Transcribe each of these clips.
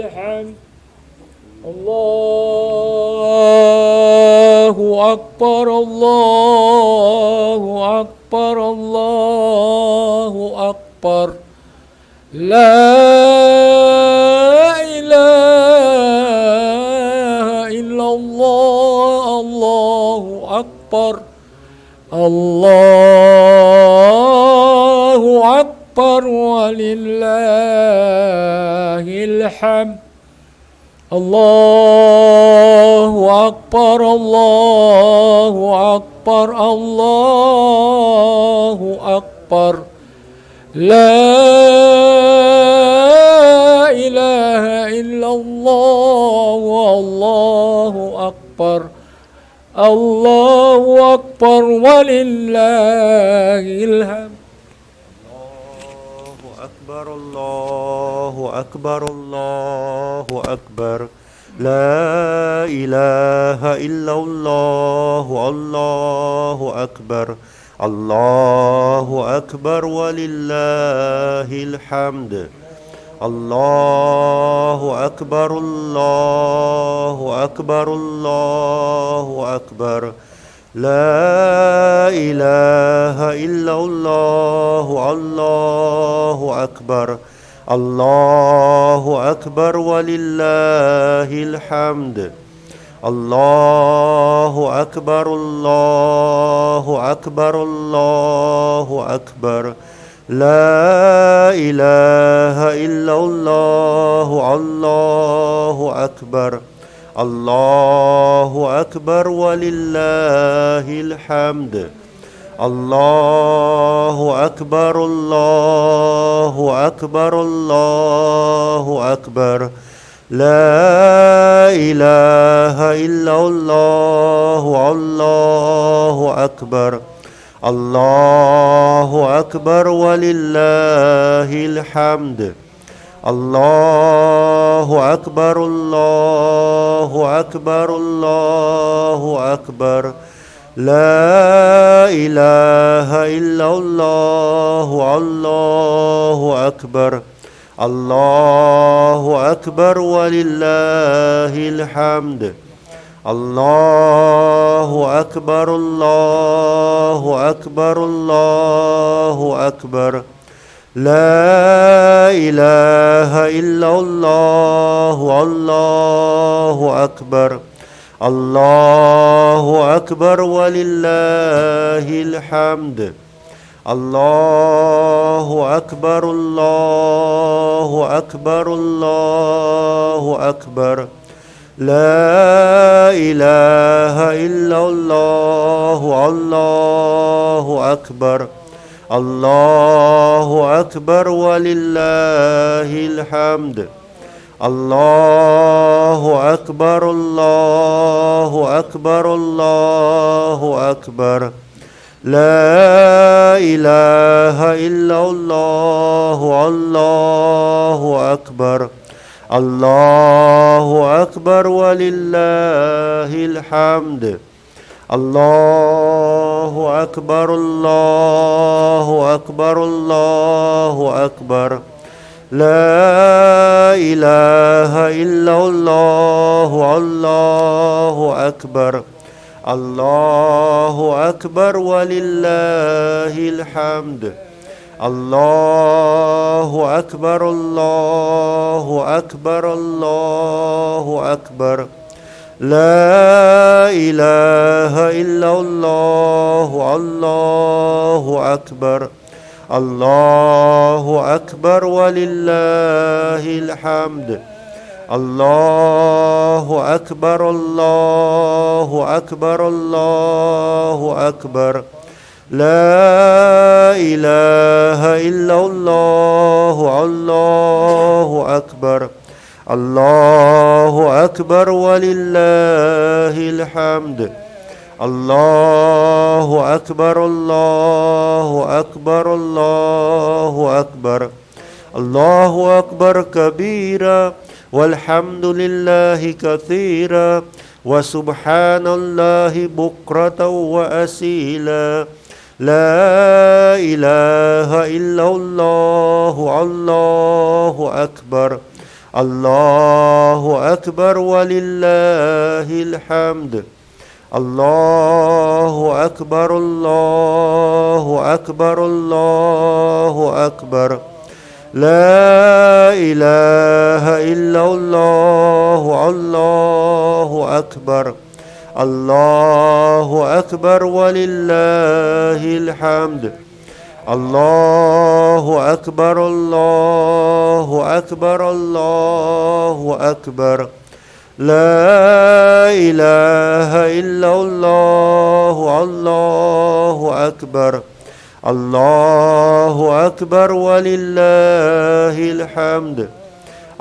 الحمد الله أكبر الله أكبر الله أكبر لا إله إلا الله الله أكبر الله أكبر ولله الحمد الله أكبر الله أكبر الله أكبر لا إله إلا الله والله أكبر الله أكبر ولله الحمد الله أكبر الله أكبر الله أكبر لا إله إلا الله الله أكبر الله أكبر ولله الحمد الله أكبر الله أكبر الله أكبر لا إله إلا الله الله أكبر الله أكبر ولله الحمد الله أكبر الله أكبر الله أكبر لا إله إلا الله الله أكبر الله أكبر ولله الحمد الله أكبر الله أكبر الله أكبر لا إله إلا الله الله أكبر الله أكبر ولله الحمد الله أكبر الله أكبر الله أكبر لا إله إلا الله الله أكبر الله أكبر ولله الحمد الله أكبر الله أكبر الله أكبر لا إله إلا الله الله أكبر الله أكبر ولله الحمد الله أكبر الله أكبر الله أكبر لا إله إلا الله الله أكبر الله أكبر ولله الحمد الله أكبر الله أكبر الله أكبر لا إله إلا الله الله أكبر الله أكبر ولله الحمد الله أكبر الله أكبر الله أكبر لا إله إلا الله الله أكبر الله أكبر ولله الحمد الله أكبر الله أكبر الله أكبر لا إله إلا الله الله أكبر الله أكبر ولله الحمد الله أكبر الله أكبر الله أكبر لا إله إلا الله الله أكبر الله أكبر ولله الحمد الله أكبر الله أكبر الله أكبر الله أكبر كبيرا والحمد لله كثيرا وسبحان الله بكرة وأصيلا لا إله إلا الله الله أكبر الله أكبر ولله الحمد. الله أكبر الله أكبر الله أكبر. لا إله إلا الله. الله أكبر. الله أكبر ولله الحمد. الله أكبر الله أكبر الله أكبر. لا إله إلا الله. الله أكبر. الله أكبر ولله الحمد.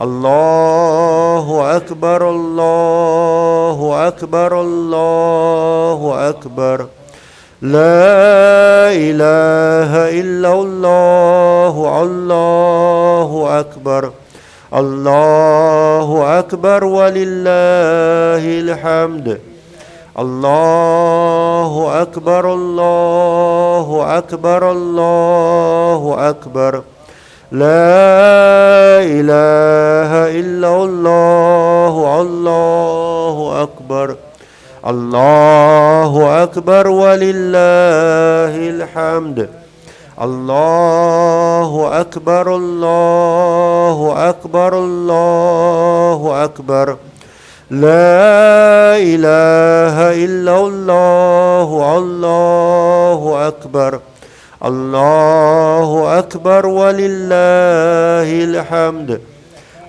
الله أكبر الله أكبر الله أكبر. لا إله إلا الله. الله أكبر. الله أكبر ولله الحمد. الله أكبر الله أكبر الله أكبر. لا إله إلا الله. الله أكبر. الله أكبر ولله الحمد. الله أكبر الله أكبر الله أكبر. لا إله إلا الله. الله أكبر. الله أكبر ولله الحمد.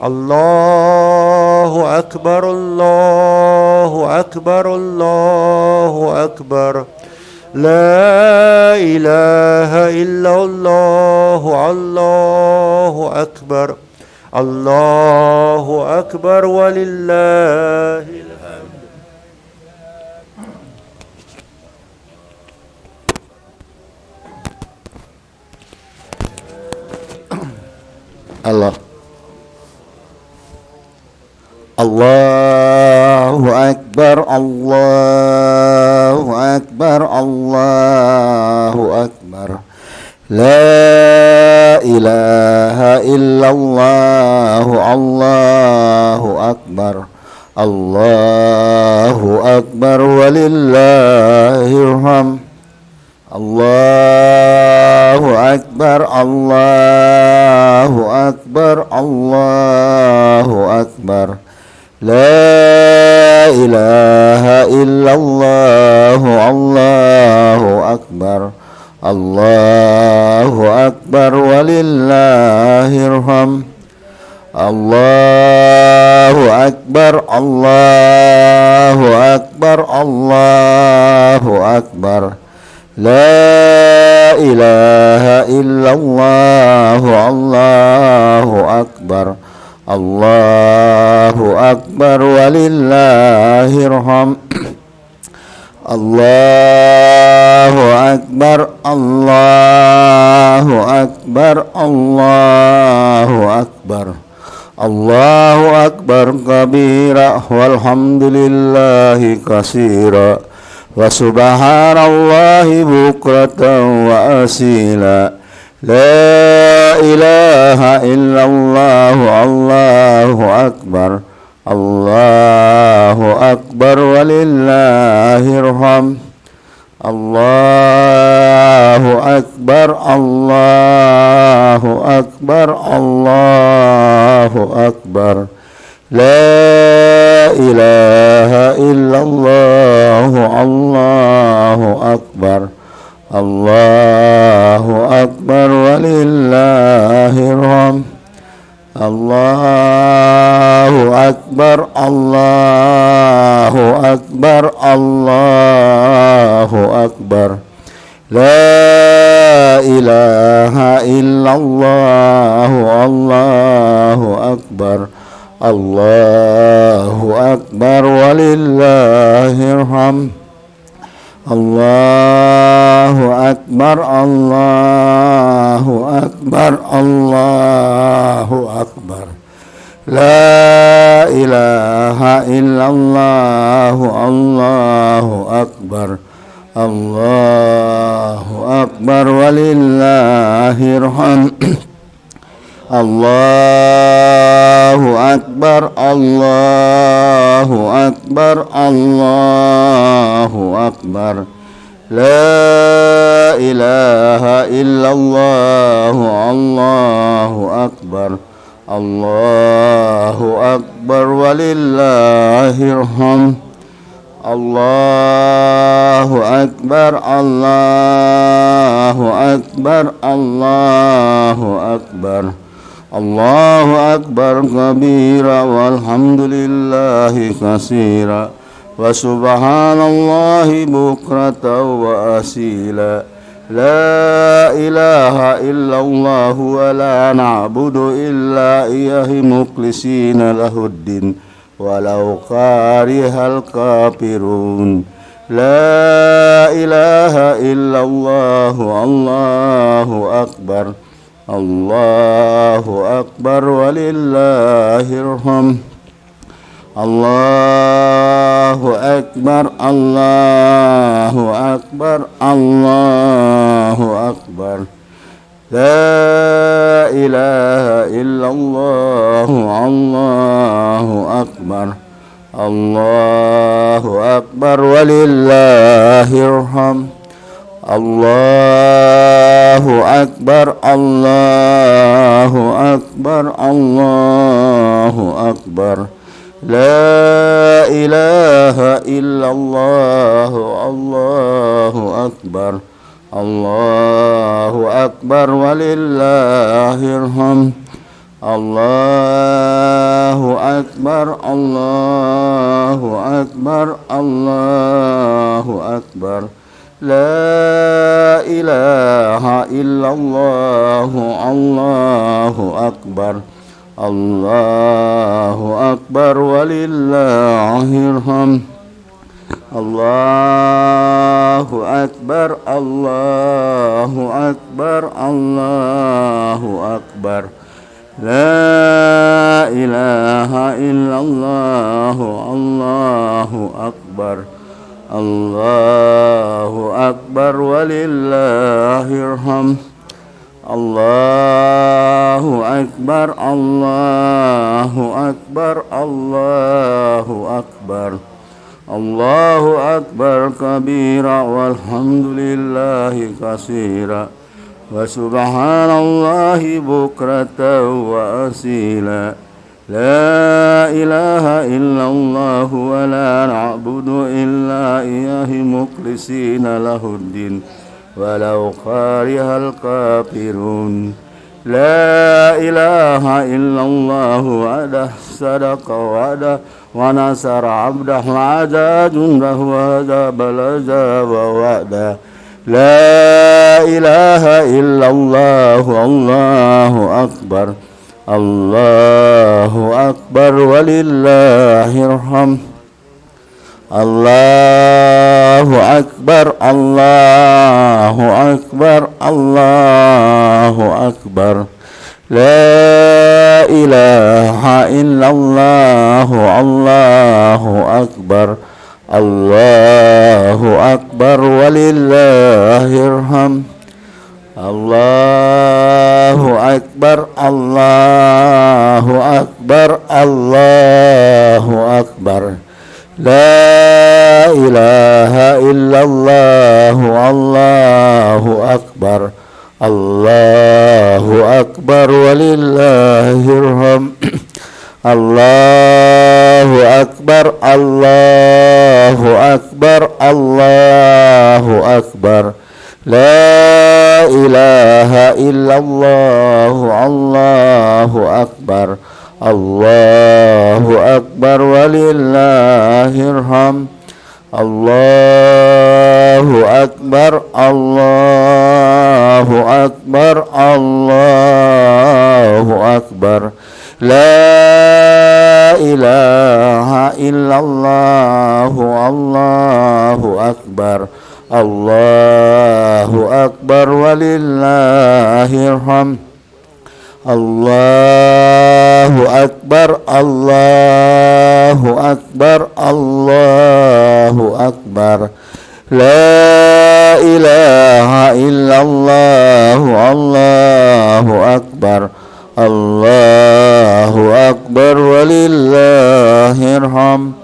الله أكبر الله أكبر الله أكبر. لا إله إلا الله. الله أكبر. الله أكبر ولله الحمد. الله الله أكبر الله أكبر الله أكبر. لا إله إلا الله. الله أكبر. الله أكبر ولله الحمد. الله أكبر الله أكبر الله أكبر. لا إله إلا الله. الله أكبر. الله أكبر ولله الحمد. الله أكبر الله أكبر الله أكبر. لا إله إلا الله. الله أكبر. الله أكبر ولله الحمد. الله أكبر الله أكبر الله أكبر. الله أكبر كبيرا والحمد لله كثيرا وسبحان الله بكرة وأصيلا. لا إله إلا الله. الله أكبر. الله أكبر ولله الحمد. الله أكبر الله أكبر الله أكبر. لا إله إلا الله. الله أكبر. الله أكبر ولله الحمد. الله أكبر الله أكبر الله أكبر. لا إله إلا الله. الله أكبر. الله أكبر ولله الحمد. الله أكبر الله أكبر الله أكبر. لا إله إلا الله. الله أكبر. الله أكبر ولله الحمد. Allahu Akbar, Allahu Akbar, Allahu Akbar. La ilaha illallah, Allahu Akbar, Allahu Akbar walillahil hamd. Allahu Akbar, Allahu Akbar, Allahu Akbar. Allahu Akbar kabira walhamdulillahi katsira wa subhanallahi bukratan wa asila. La ilaha illallah wa la na'budu illa iyyahi mukhlisina lahuddin walau karihal kafirun. La ilaha illallah, Allahu Akbar, Allahu Akbar walillahil hamd. Allahu Akbar, Allahu Akbar, Allahu Akbar. La ilaha illallah, Allahu Akbar, Allahu Akbar walillahil hamd. Allahu Akbar, Allahu Akbar, Allahu Akbar. La ilaha illallah, Allahu Akbar, Allahu Akbar walillahil hamd. Allahu Akbar, Allahu Akbar, Allahu Akbar. La ilaha illallah, Allahu Akbar, Allahu Akbar walillahil hamd. Allahu Akbar, Allahu Akbar, Allahu Akbar. La ilaha illallah, Allahu Akbar, Allahu Akbar walillahil hamd. Allahu Akbar, Allahu Akbar, Allahu Akbar. Allahu Akbar kabira walhamdulillahi katsira wa subhanallahi bukratan wa asila. La ilaha illallah wa la na'budu illa iyyahi mukhlisina lahuddin walau karihal kafirun. La ilaha illallah wa'dah sadaqa wa'dah wa nasara 'abdah wa 'ada jundahu wa balaza wa wa'da. La ilaha illallah, Allahu Akbar, Allahu Akbar walillahil hamd. Allahu Akbar, Allahu Akbar, Allahu Akbar. La ilaha illallah, Allahu Akbar, Allahu Akbar walillahil hamd. Allahu Akbar, Allahu Akbar, Allahu Akbar. La ilaha illallah, Allahu Akbar, Allahu Akbar walillahil hamd. Allahu Akbar, Allahu Akbar, Allahu Akbar. La ilaha illallah, Allahu Akbar, Allahu Akbar walillahil hamd. Allahu Akbar, Allahu Akbar, Allahu Akbar. La ilaha illallah, Allahu Akbar, Allahu Akbar walillahil hamd. Allahu Akbar, Allahu Akbar, Allahu Akbar. La ilaha illallah, Allahu Akbar, Allahu Akbar walillahil hamd.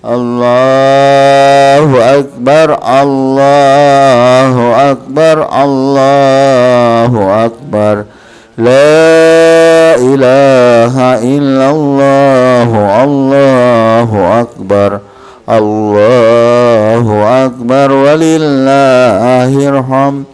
Allahu Akbar, Allahu Akbar, Allahu Akbar. La ilaha illallah, Allahu Akbar. Allahu Akbar walillahil hamd.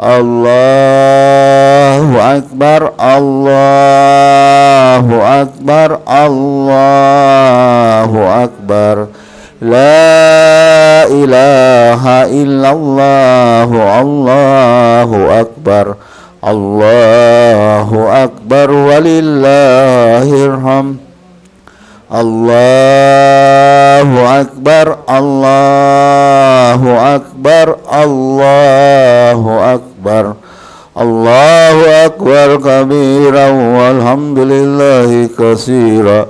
Allahu Akbar, Allahu Akbar, Allahu Akbar. La ilaha illallah, Allahu Akbar. Allahu Akbar walillahil hamd. Allahu Akbar, Allahu Akbar, Allahu Akbar. Allahu Akbar kabiran walhamdulillahi katsira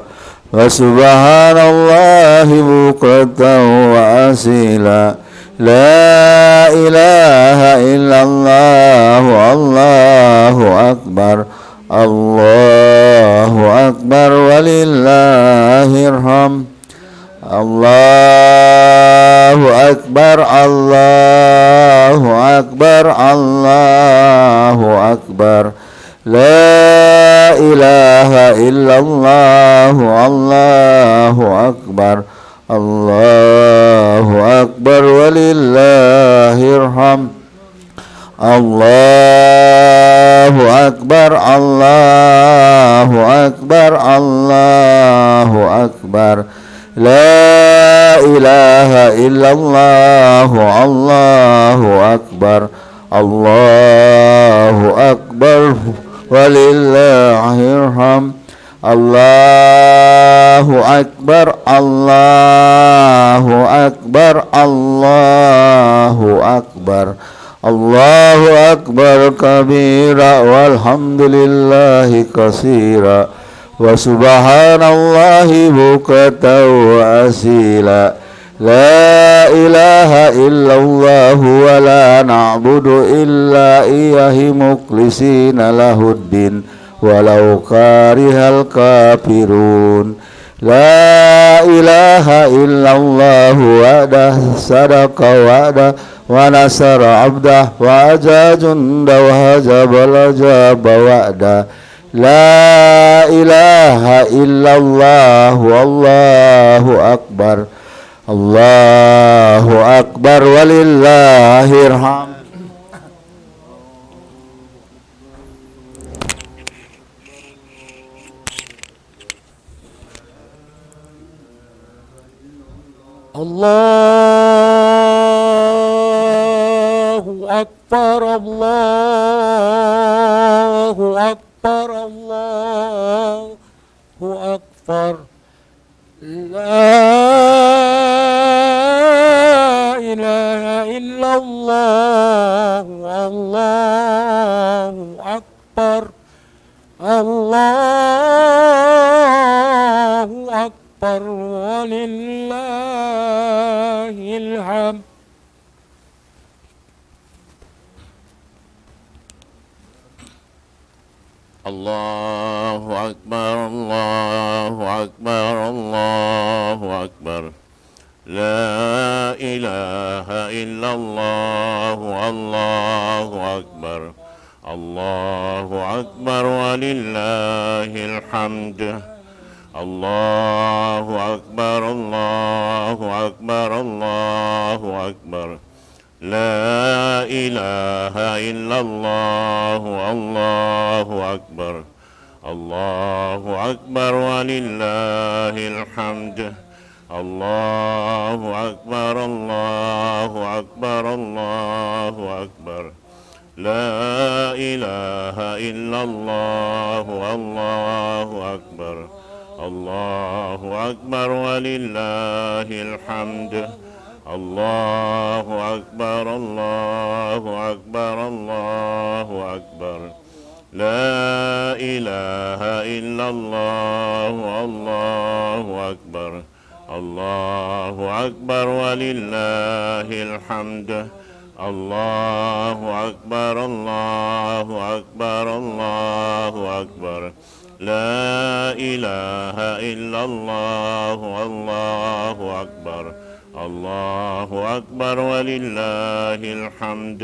wa subhanallahi bukratan wa asila. La ilaha illallah, Allahu Akbar. Allahu Akbar walillahil hamd. Allahu Akbar, Allahu Akbar, Allahu Akbar. La ilaha illallah, Allahu Akbar. Allahu Akbar walillahil hamd. Allahu Akbar, Allahu Akbar, Allahu Akbar. La ilaha illallah, Allahu Akbar. Allahu Akbar walillahil hamd. Allahu Akbar, Allahu Akbar, Allahu Akbar. Allahu Akbar kabira walhamdulillahi katsira wa subhanallahi bukratan wa asila. La ilaha illallah wa la na'budu illa iyyahi mukhlisina lahuddin walau karihal kafirun. La ilaha illallah wa'dah sadaqa wa'dah wa nasara abdah wa ajajunda wa hajabal ajaba wa'dah. La ilaha illallah wallahu akbar. Allahu akbar walillahil hamd. Allahu Akbar, Allahu Akbar, Allahu Akbar. La ilaha illallah, Allahu Akbar, Allahu Akbar walillahil hamd. Allahu Akbar, Allahu Akbar, Allahu Akbar. La ilaha illallah, Allahu Akbar. Allahu Akbar walillahil hamd. Allahu Akbar, Allahu Akbar, Allahu Akbar. La ilaha illallah, Allahu Akbar. Allahu Akbar walillahil hamd. Allahu Akbar, Allahu Akbar, Allahu Akbar. La ilaha illallah, Allahu Akbar. Allahu Akbar walillahil hamd. Allahu Akbar, Allahu Akbar, Allahu Akbar. La ilaha illallah, Allahu Akbar. Allahu Akbar walillahil hamd. Allahu Akbar, Allahu Akbar, Allahu Akbar. La ilaha illallah, Allahu Akbar. Allahu Akbar walillahil hamd.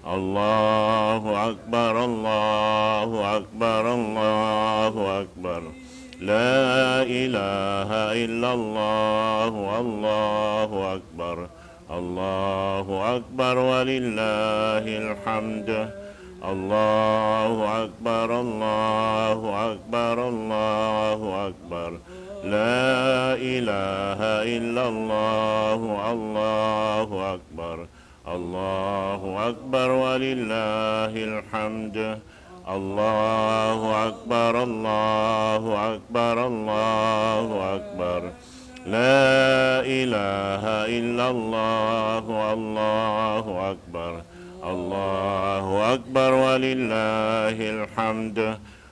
Allahu Akbar, Allahu Akbar, Allahu Akbar. La ilaha illallah, Allahu Akbar. Allahu Akbar walillahil hamd. Allahu Akbar, Allahu Akbar, Allahu Akbar. La ilaha illallah, Allahu Akbar. Allahu Akbar walillahil hamd. Allahu Akbar, Allahu Akbar, Allahu Akbar. La ilaha illallah, Allahu Akbar. Allahu Akbar walillahil hamd.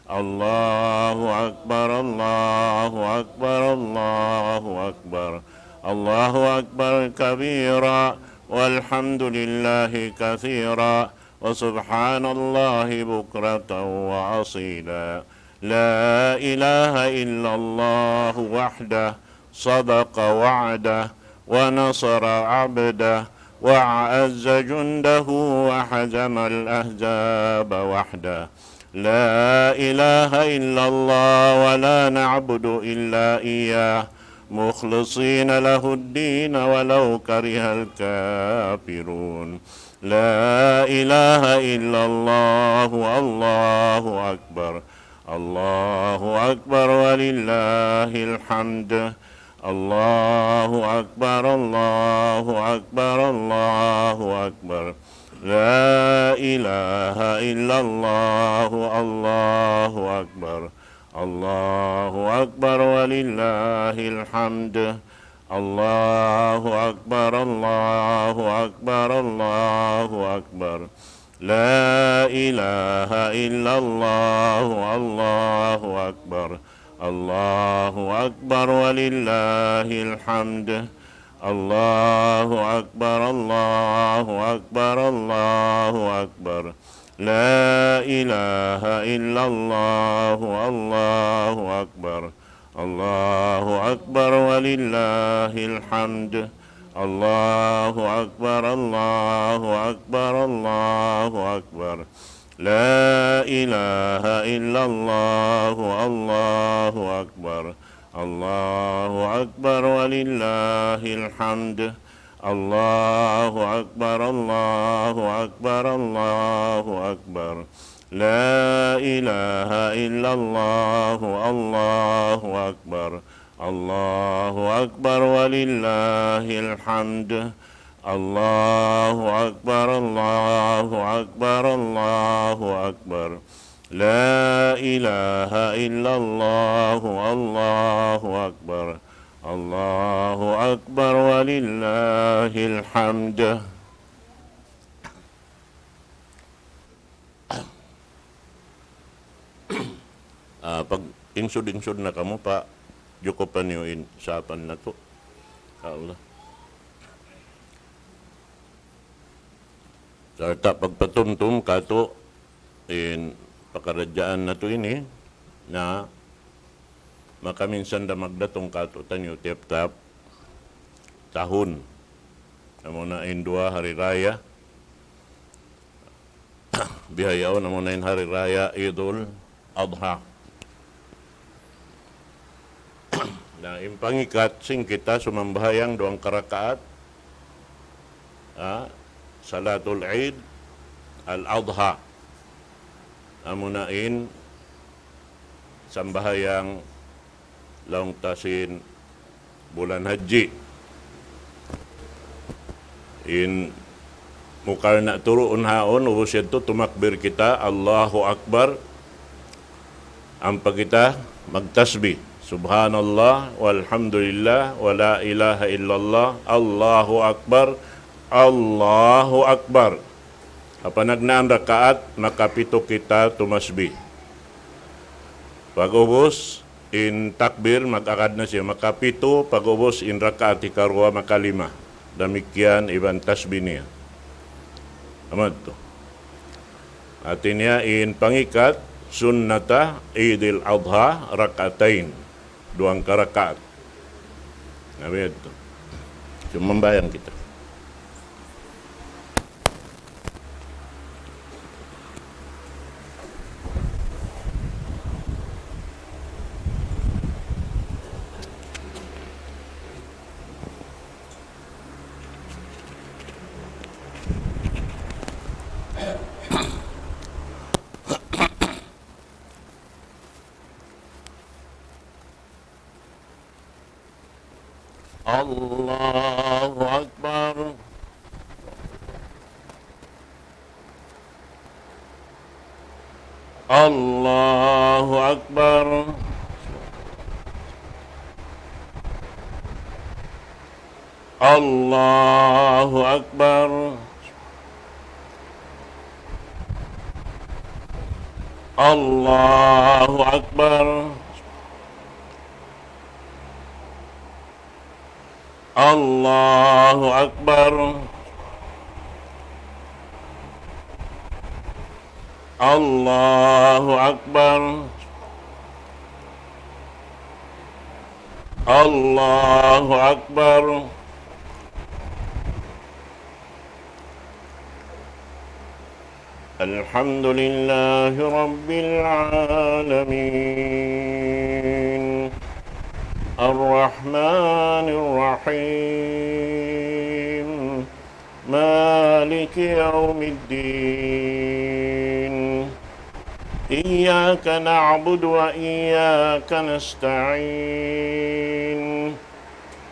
Allahu Akbar, Allahu Akbar, Allahu Akbar. Allahu Akbar kabira walhamdulillahi katsira wa subhanallahi bukratan wa asila. La ilaha illallah wahdah sadaqa wa'dah wa nasara 'abdah wa 'azza jundahu wa hazama al-ahzaba wahdah. La ilaha illallah wa la na'budu illa iyyah mukhlisina lahu ad-din walau karihal kafirun. La ilaha illallah, Allahu Akbar. Allahu Akbar walillahil hamd. Allahu Akbar, Allahu Akbar, Allahu Akbar. La ilaha illallah, Allahu Akbar. Allahu Akbar walillahil hamd. Allahu Akbar, Allahu Akbar, Allahu Akbar. La ilaha illallah, Allahu Akbar. Allahu Akbar walillahil hamd. Allahu Akbar, Allahu Akbar, Allahu Akbar. La ilaha illallah, Allahu Akbar. Allahu Akbar walillahil hamd. Allahu Akbar, Allahu Akbar, Allahu Akbar. La ilaha illallah, Allahu Akbar. Allahu Akbar walillahil hamd. Allahu Akbar, Allahu Akbar, Allahu Akbar. La ilaha illallah, Allahu Akbar. Allahu Akbar walillahil hamd. Allahu Akbar, Allahu Akbar, Allahu Akbar. La ilaha illallah, Allahu Akbar. Allahu Akbar walillahil hamd. Pag ingsud-ingsud na kamo pa, Joko paniuin sapan na to. Allah. Sarta pagpatumtum kato in pakarajaan na to ini na makaminsan da magdatong kato tanyo tip-tap tahun. Amo na in 2 hari raya. Bihayaw na mo na in hari raya Idul Adha. Na impangikat sing kita sumambahayang 2 karakaat Salatul Eid Al-Adha. Amunain sambahayang laong tasin bulan haji. In mukar na turuun haon ubos yadto tumakbir kita Allahu Akbar. Ampa kita magtasbih Subhanallah walhamdulillah wa la ilaha illallah Allahu Akbar Allahu Akbar. Apanagnaang rakaat makapito kita tumasbih. Pag-ubos in takbir mag-akad na siya makapito, pag-ubos in rakaat ikarwa makalima. Damikian ibang tasbih niya. Amad to. Atin yain pangikat sunnata Idil Adha rakatain. Duang karakaat. Nabi itu. Cuma membayang kita. Allahu Akbar. Allahu Akbar. Allahu Akbar. Allahu Akbar. Allahu Akbar. Allahu Akbar. Allahu Akbar. Alhamdulillahi Rabbil Alamin. الرحمن الرحيم مالك يوم الدين إياك نعبد وإياك نستعين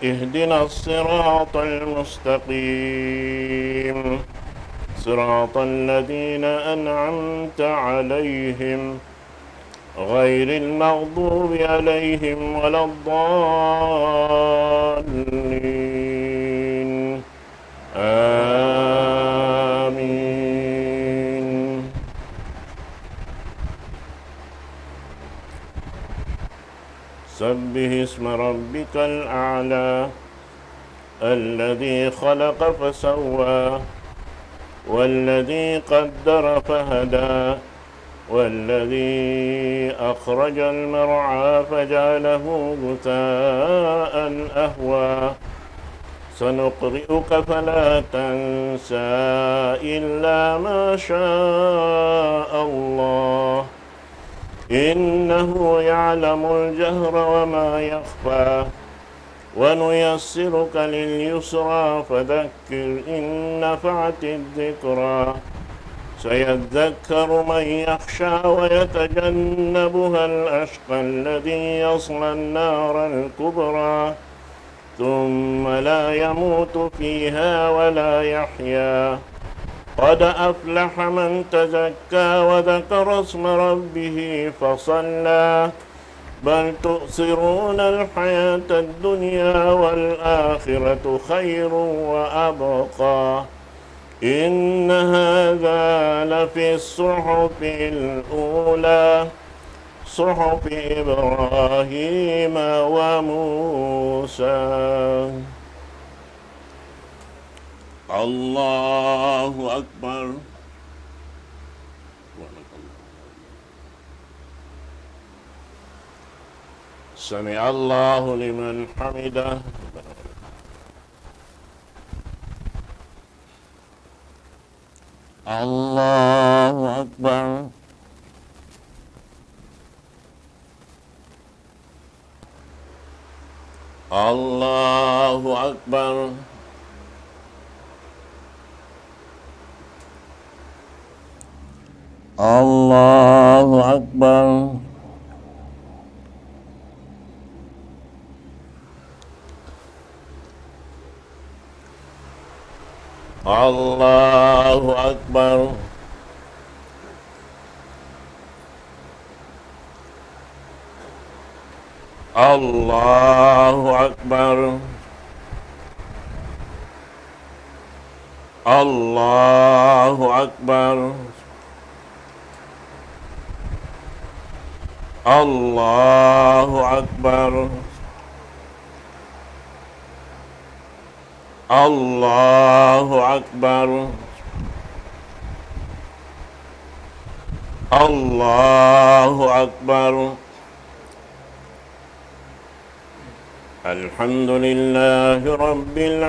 اهدنا الصراط المستقيم صراط الذين أنعمت عليهم غير المغضوب عليهم ولا الضالين آمين. سبح اسم ربك الأعلى الذي خلق فسوى والذي قدر فهدى والذي أخرج المرعى فجعله غثاء أهوى سنقرئك فلا تنسى إلا ما شاء الله إنه يعلم الجهر وما يخفى ونيسرك لليسرى فذكر إن نفعت الذكرى سيذكر من يخشى ويتجنبها الأشقى الذي يصلى النار الكبرى ثم لا يموت فيها ولا يحيا قد أفلح من تزكى وذكر اسم ربه فصلى بل تؤثرون الحياة الدنيا والآخرة خير وأبقى إن هذا لفي الصحف الأولى صحف إبراهيم وموسى. الله أكبر. سمع الله لمن حمده. الله أكبر. الله أكبر. الله أكبر. الله أكبر. الله أكبر. الله أكبر. الله أكبر. الله أكبر. Allahu Akbar. Alhamdulillahi Rabbil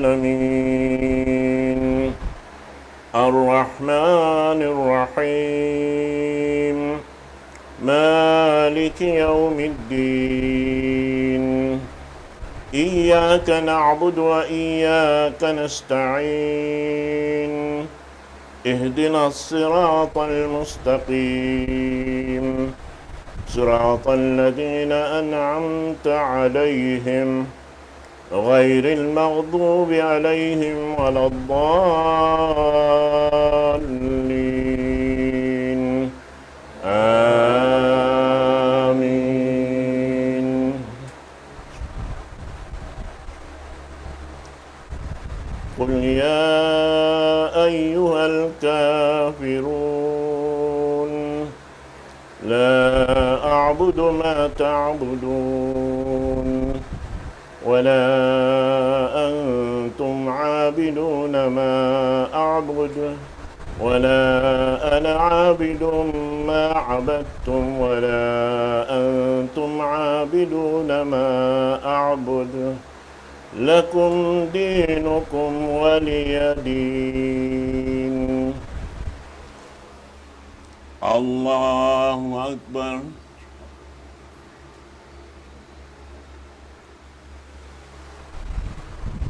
Alamin. Ar-Rahmanir Rahim. Maliki Yawmiddin. Iyyaka na'budu wa iyyaka nasta'in. اهدنا الصراط المستقيم صراط الذين أنعمت عليهم غير المغضوب عليهم ولا الضالين آمين. قل يا أيها الكافرون لا أعبد ما تعبدون ولا أنتم عابدون ما أعبد ولا أنا عابد ما عبدتم ولا أنتم عابدون ما أعبد لكم دينكم ولي دين. الله أكبر.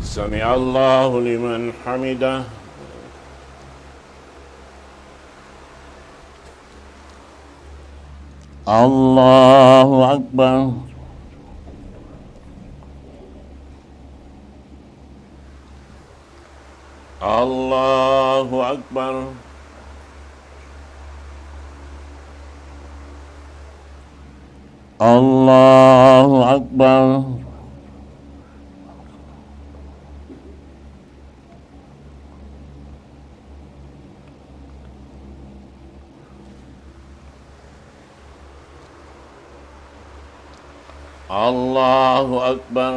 سمع الله لمن حمده. الله أكبر. الله أكبر. الله أكبر. الله أكبر.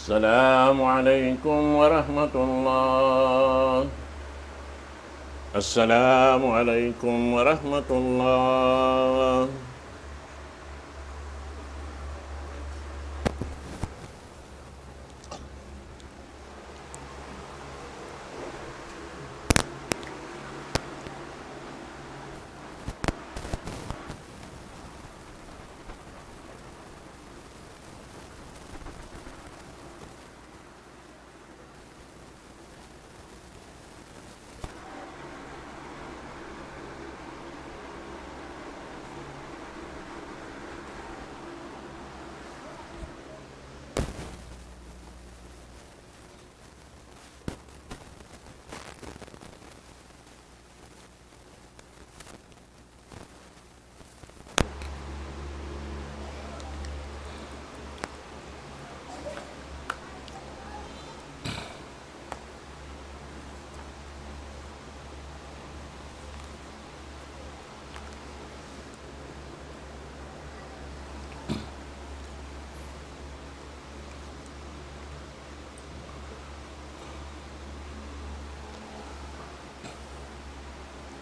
السلام عليكم ورحمة الله. السلام عليكم ورحمة الله.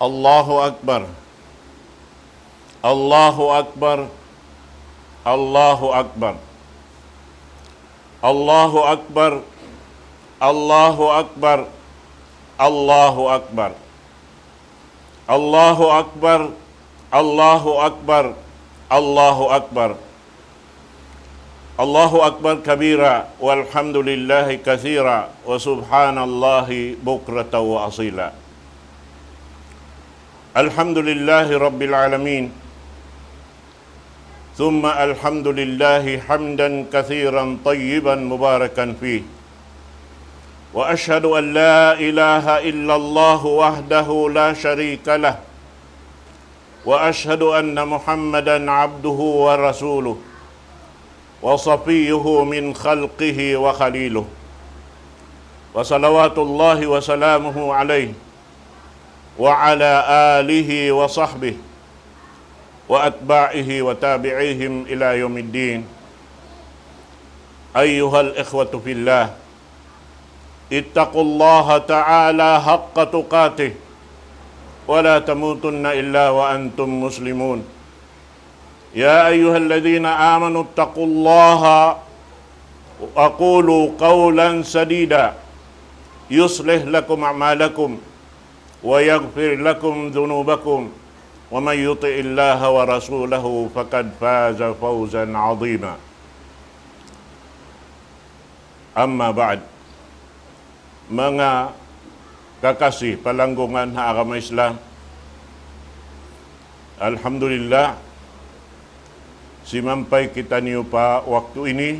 Allahu Akbar. Allahu Akbar. Allahu Akbar. Allahu Akbar. Allahu Akbar. Allahu Akbar. Allahu Akbar. Allahu Akbar. Allahu Akbar. Allahu Akbar kabira walhamdulillahi katsira wa subhanallahi bukratan wa asila. Alhamdulillahi Rabbil Alamin. Thumma alhamdulillahi hamdan kathiran tayyiban mubarakan fih. Wa ashhadu an la ilaha illallah wahdahu la syarika lah. وأشهد أن محمدا عبده ورسوله وصفيه من خلقه وخليله وصلوات الله وسلامه عليه وعلى آله وصحبه وأتباعه وتابعيهم إلى يوم الدين. أيها الإخوة في الله، اتقوا الله تعالى حق تقاته ولا تموتن إلا وأنتم مسلمون. يا أيها الذين آمنوا اتقوا الله وقولوا قولا سديدا يصلح لكم أعمالكم ويغفر لكم ذنوبكم ومن يطع الله ورسوله فقد فاز فوزا عظيما. Amma ba'd, mga kakasih palanggungan sa agama Islam, alhamdulillah, simampay kita niyo pa waktu ini,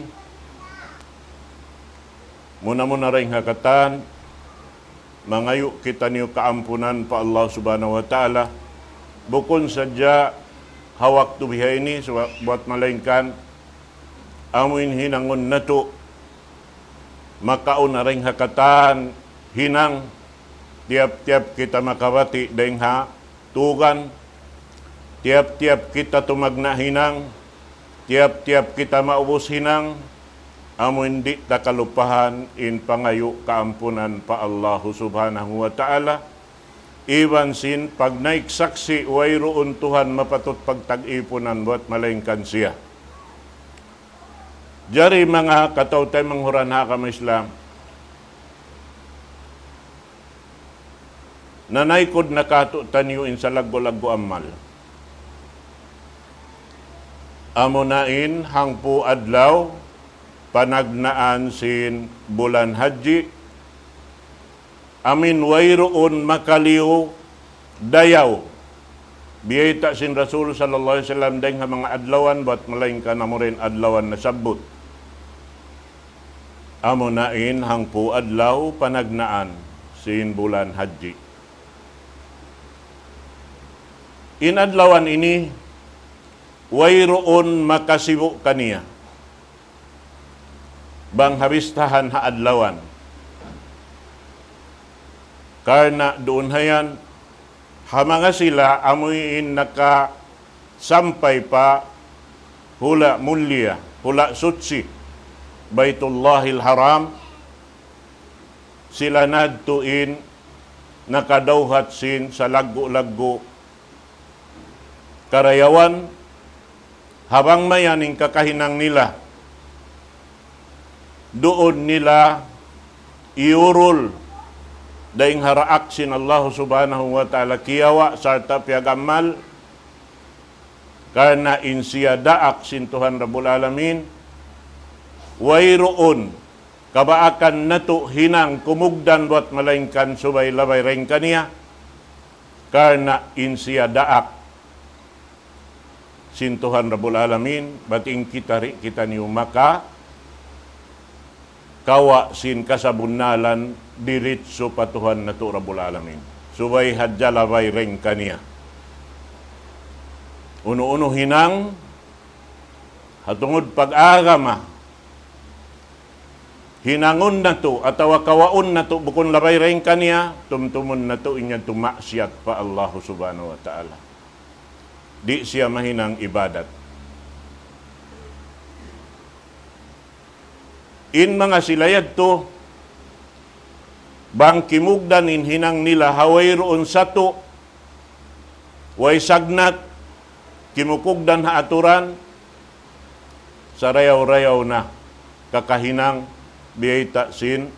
muna rin hakatan, mangayo kita niyo kaampunan pa Allah subhanahu wa ta'ala, bukon sadya hawak tubihay ini, buat malainkan, amuin hinangon na to, makaon na rin hakatan, hinang, tiap-tiap kita makawati dahing ha, tugan, tiap-tiap kita tumagna hinang, tiap-tiap kita maubos hinang, amo hindi takalupahan in pangayo kaampunan pa Allah subhanahu wa ta'ala, iwan sin pag naiksaksi wayroon Tuhan mapatot pagtag-ipunan buat malaingkan siya. Jari mga katawtay manghuran ha kama Islam, nanaykod nakato tanyuin sa laggo-laggo amal. Amunain hangpu adlaw, panagnaan sin bulan haji, amin wayroon makaliw dayaw. Biyayta sin Rasul sallallahu alaihi wasallam dahil nga mga adlawan, ba't malaing ka na mo rin adlawan na sabot. Amunain hangpu adlaw, panagnaan sin bulan haji. Inadlawan ini, wayroon makasibo kaniya. Bang habistahan ha adlawan. Karna doon hayan, hamanga sila amuin nakasampay pa hula mulya, hula sutsi, Baitullahil Haram, sila nadtuin nakadawhat sin sa laggo-laggo karayawan, habang mayaning kakahinang nila, doon nila iurol daing haraak sin Allah subhanahu wa ta'ala kiyawa sarta piagamal, karena insiya daak sin Tuhan Rabbul Alamin, wayroon kabaakan nato hinang kumugdan buat malaingkan subay labay ring kaniya, karena insiya daak sin Tuhan Rabbul Alamin, bating kita niyo maka kawa sin kasabunalan diritso patuhan na to Rabbul Alamin. Subay hadjalabay ring kaniya. Uno-uno hinang, hatungod pag-agama, hinangon na to, atawa kawaon na to, bukon labay ring kaniya, tumtumon na to inyang tumaksiyat pa Allah subhanahu wa ta'ala. Di siya mahinang ibadat. In mga silayad to, bang kimugdan in hinang nila haway roon sa to, way sagnat, kimukugdan ha aturan, sa rayaw-rayaw na kakahinang biyayta sin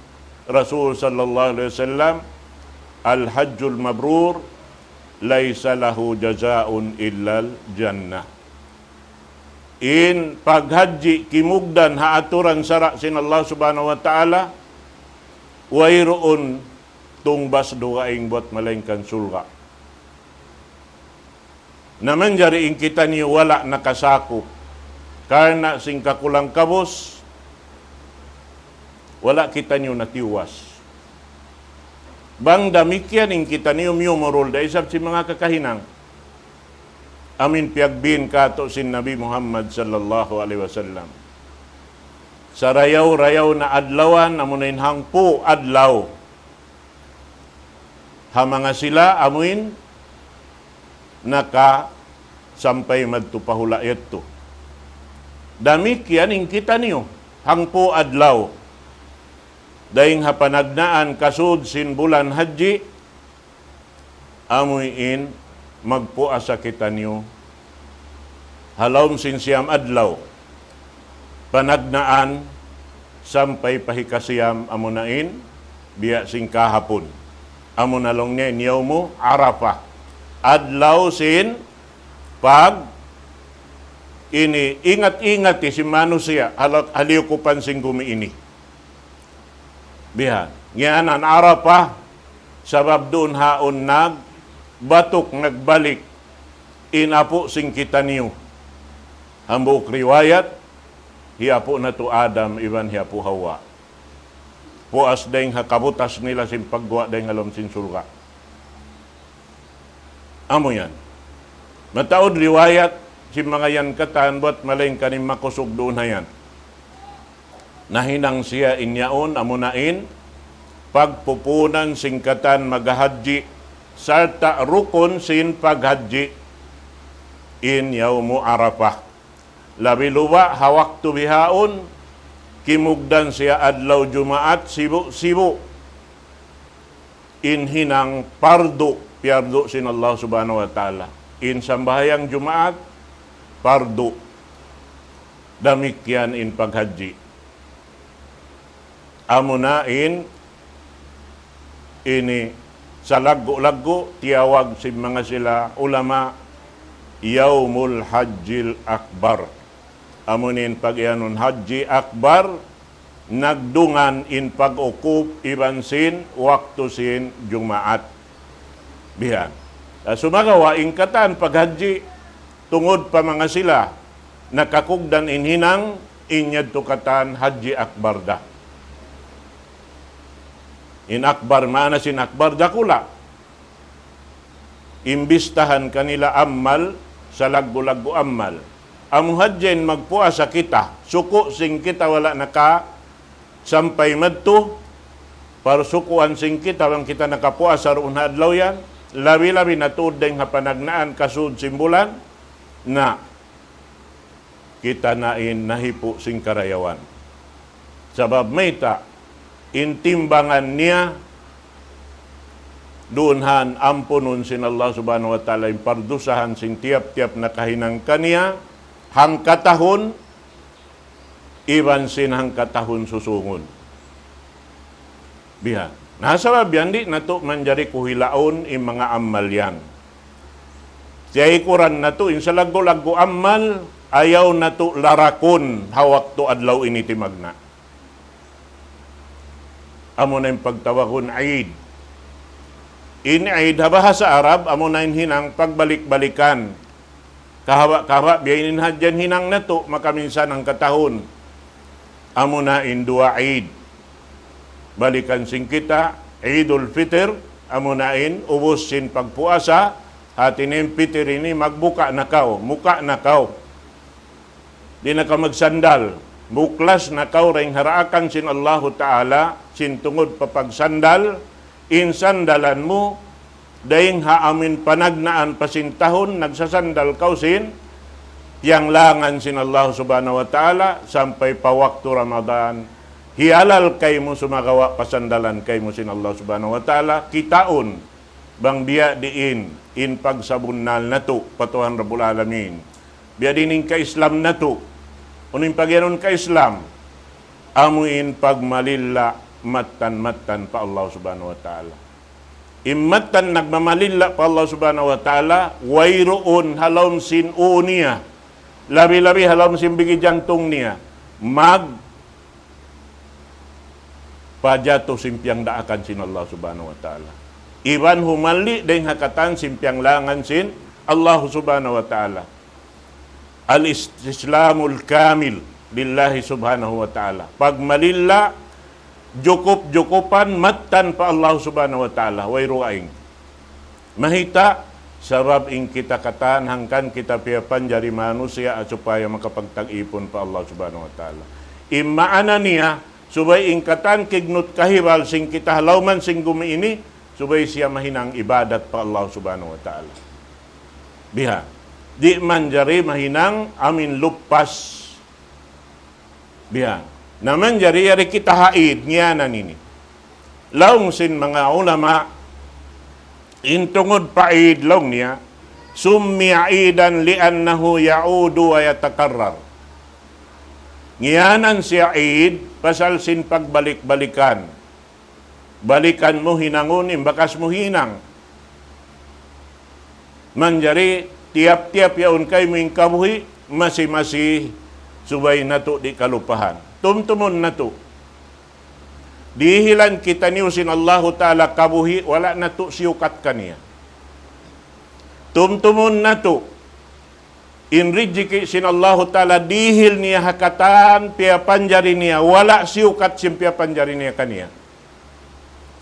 Rasul sallallahu alaihi wasallam, al-hajjul mabrur, laysa lahu jazaun illal jannah. In paghaji kimugdan ha aturan sara sin Allah subhanahu wa ta'ala, wayroon tungbas duaing buat malaingkan sulga. Naman jari in kita niyo wala nakasakop, karena sing kakulang kabos, wala kita niyo natiwas. Bang damikyan in kita niyo miyumurol da isab si mga kakahinang. amin piagbin kato sin Nabi Muhammad sallallahu alaihi wasallam. Sa rayaw-rayaw na adlawan, amunin hangpo adlaw. Hamanga sila, amuin, naka sampay madtupahula ito. Damik yan, kita niyo, hangpo adlaw. Daing hapanagnaan kasud sin bulan haji, amuin, magpuasa kita niyo. Halom sin siyam adlaw. Panagnaan, sampay pahikasiyam amunain, biya sing kahapon. Amunalong niya, mo, Arafah. Adlaw sin, pag, ini, ingat-ingat si manusia, halikupan sing gumi ini. Bihan, ngayanan Arafah, sabab doon haon batok nagbalik, inapo sing kita niyo. Hambuk riwayat, hiyapo na to Adam, iban hiyapo Hawa. Puas dahing hakabutas nila sin paggawa dahing alam sin surga. Amo yan. Mataod riwayat, si mga yan katan, buat maling kaning makusog doon na yan. Nahinang siya inyaon, amunain, pagpupunan sing katan magahadji, sarta rukon sin paghadji, in yawmu Arafah. Labi luwa, hawak tu bihaon, kimugdan siya adlaw Jumaat, sibu-sibu. In hinang pardo, piardo sin Allah subhanahu wa ta'ala. In sambahayang Jumaat, pardo. Damikyan in paghaji. Amunain, ini sa lago-lago, tiyawag si mga sila ulama, Yaumul Hajjil Akbar. Amunin pag-ianon Haji Akbar, nagdungan in pag-ukup iban sin, waktu sin Jumaat. Bihan. Sumagawa, ingkatan pag-haji, tungod pa mga sila, nakakugdan inhinang, inyad tukatan Haji Akbar da. In Akbar, maana sin Akbar da kula. Imbistahan kanila ammal, sa lagu-lagu ammal. Amuhadjen magpuasa kita, suko sing kita wala naka sampay madto, para sukuan sing kita wang kita nakapuasa roon adlaw yan, labi-labi na tuod dahil hapanagnaan kasud simbulan, na kita nain nahipo sing karayawan. Sabab may ta, intimbangan niya, doonhan ampunon sin Allah subhanahu wa ta'ala, impardusahan sing tiap-tiap na kahinang kaniya, hangkatahon, iban sin hangkatahon susungon. Bihan. Nasa babyan di na to manjari kuhilaon in mga amal yan. Siya ikuran na to, in sa lago-lago amal, ayaw na to larakon, hawak to adlaw initimag na. Amo na yung pagtawakon, Eid. In Eid, habaha sa Arab, amo na yung hinang pagbalik-balikan. Kahawa, biyainin hadyan hinang na to, makaminsan ang katahon. Amo na in dua Eid. Balikan sing kita, Eidul Fitr, amo na in, ubos sin pagpuasa, hatin yung Fitr ini, magbuka na kao, muka na kao. Di na ka magsandal, buklas na kao, ring haraakan sin Allahu Ta'ala, sin tungod papagsandal, in sandalan mo, dahing haamin panagnaan pasintahon, nagsasandal kausin, tiyang langan sin Allah subhanahu wa ta'ala, sampay pa waktu Ramadan, hialal kay mo sumagawa pasandalan kay mo sin Allah subhanahu wa ta'ala, kitaon, bang biya diin, in pagsabunal na to, patuhan Rabbul Alamin. Biya dining ka-Islam na to, uning pagyanon ka-Islam, amuin pagmalilla, matan-matan pa Allah subhanahu wa ta'ala. Immatan nagmamalilla pa Allah subhanahu wa ta'ala, wayroon halom sin niya, labi-labi halom sin bigi jantung niya, pajato simpiang daakan sin Allah subhanahu wa ta'ala. Iban humali dahil hakatan simpiang langan sin Allah subhanahu wa ta'ala. Al-Islamul Kamil lillahi subhanahu wa ta'ala. Pagmalilla, jukup-jukupan, matan pa Allah subhanahu wa ta'ala, wayruaing. Mahita, Sabab in kita katanhangkan kita piyapan jari manusia supaya makapagtag-ipon pa Allah subhanahu wa ta'ala. Imaana niya, subay in katan kignut kahibal sing kita halawman sing gumiini, subay siya mahinang ibadat pa Allah subhanahu wa ta'ala. Biha, di man jari mahinang amin lupas. Biha, naman jari yari kita haid, ngiyanan ini. Laung sin mga ulama, intungod paid long niya, summi'idan li'annahu ya'udu wa yatakarrar. Ngiyanan siya Eid, pasal sin pagbalik-balikan. Balikan mo hinangon, imbakas mo hinang. Manjari, tiap-tiap yaon kay mo kabuhi, masi-masi, subay na to di kalupahan. Tumtumon na to. Dihilan kita niusin Allahu Ta'ala kabuhi, wala na to siyukat kaniya. Tumtumon na to. Inrijiki sin Allahu Ta'ala dihil niya hakatan, piya panjari niya, wala siyukat sin piya panjari niya kaniya.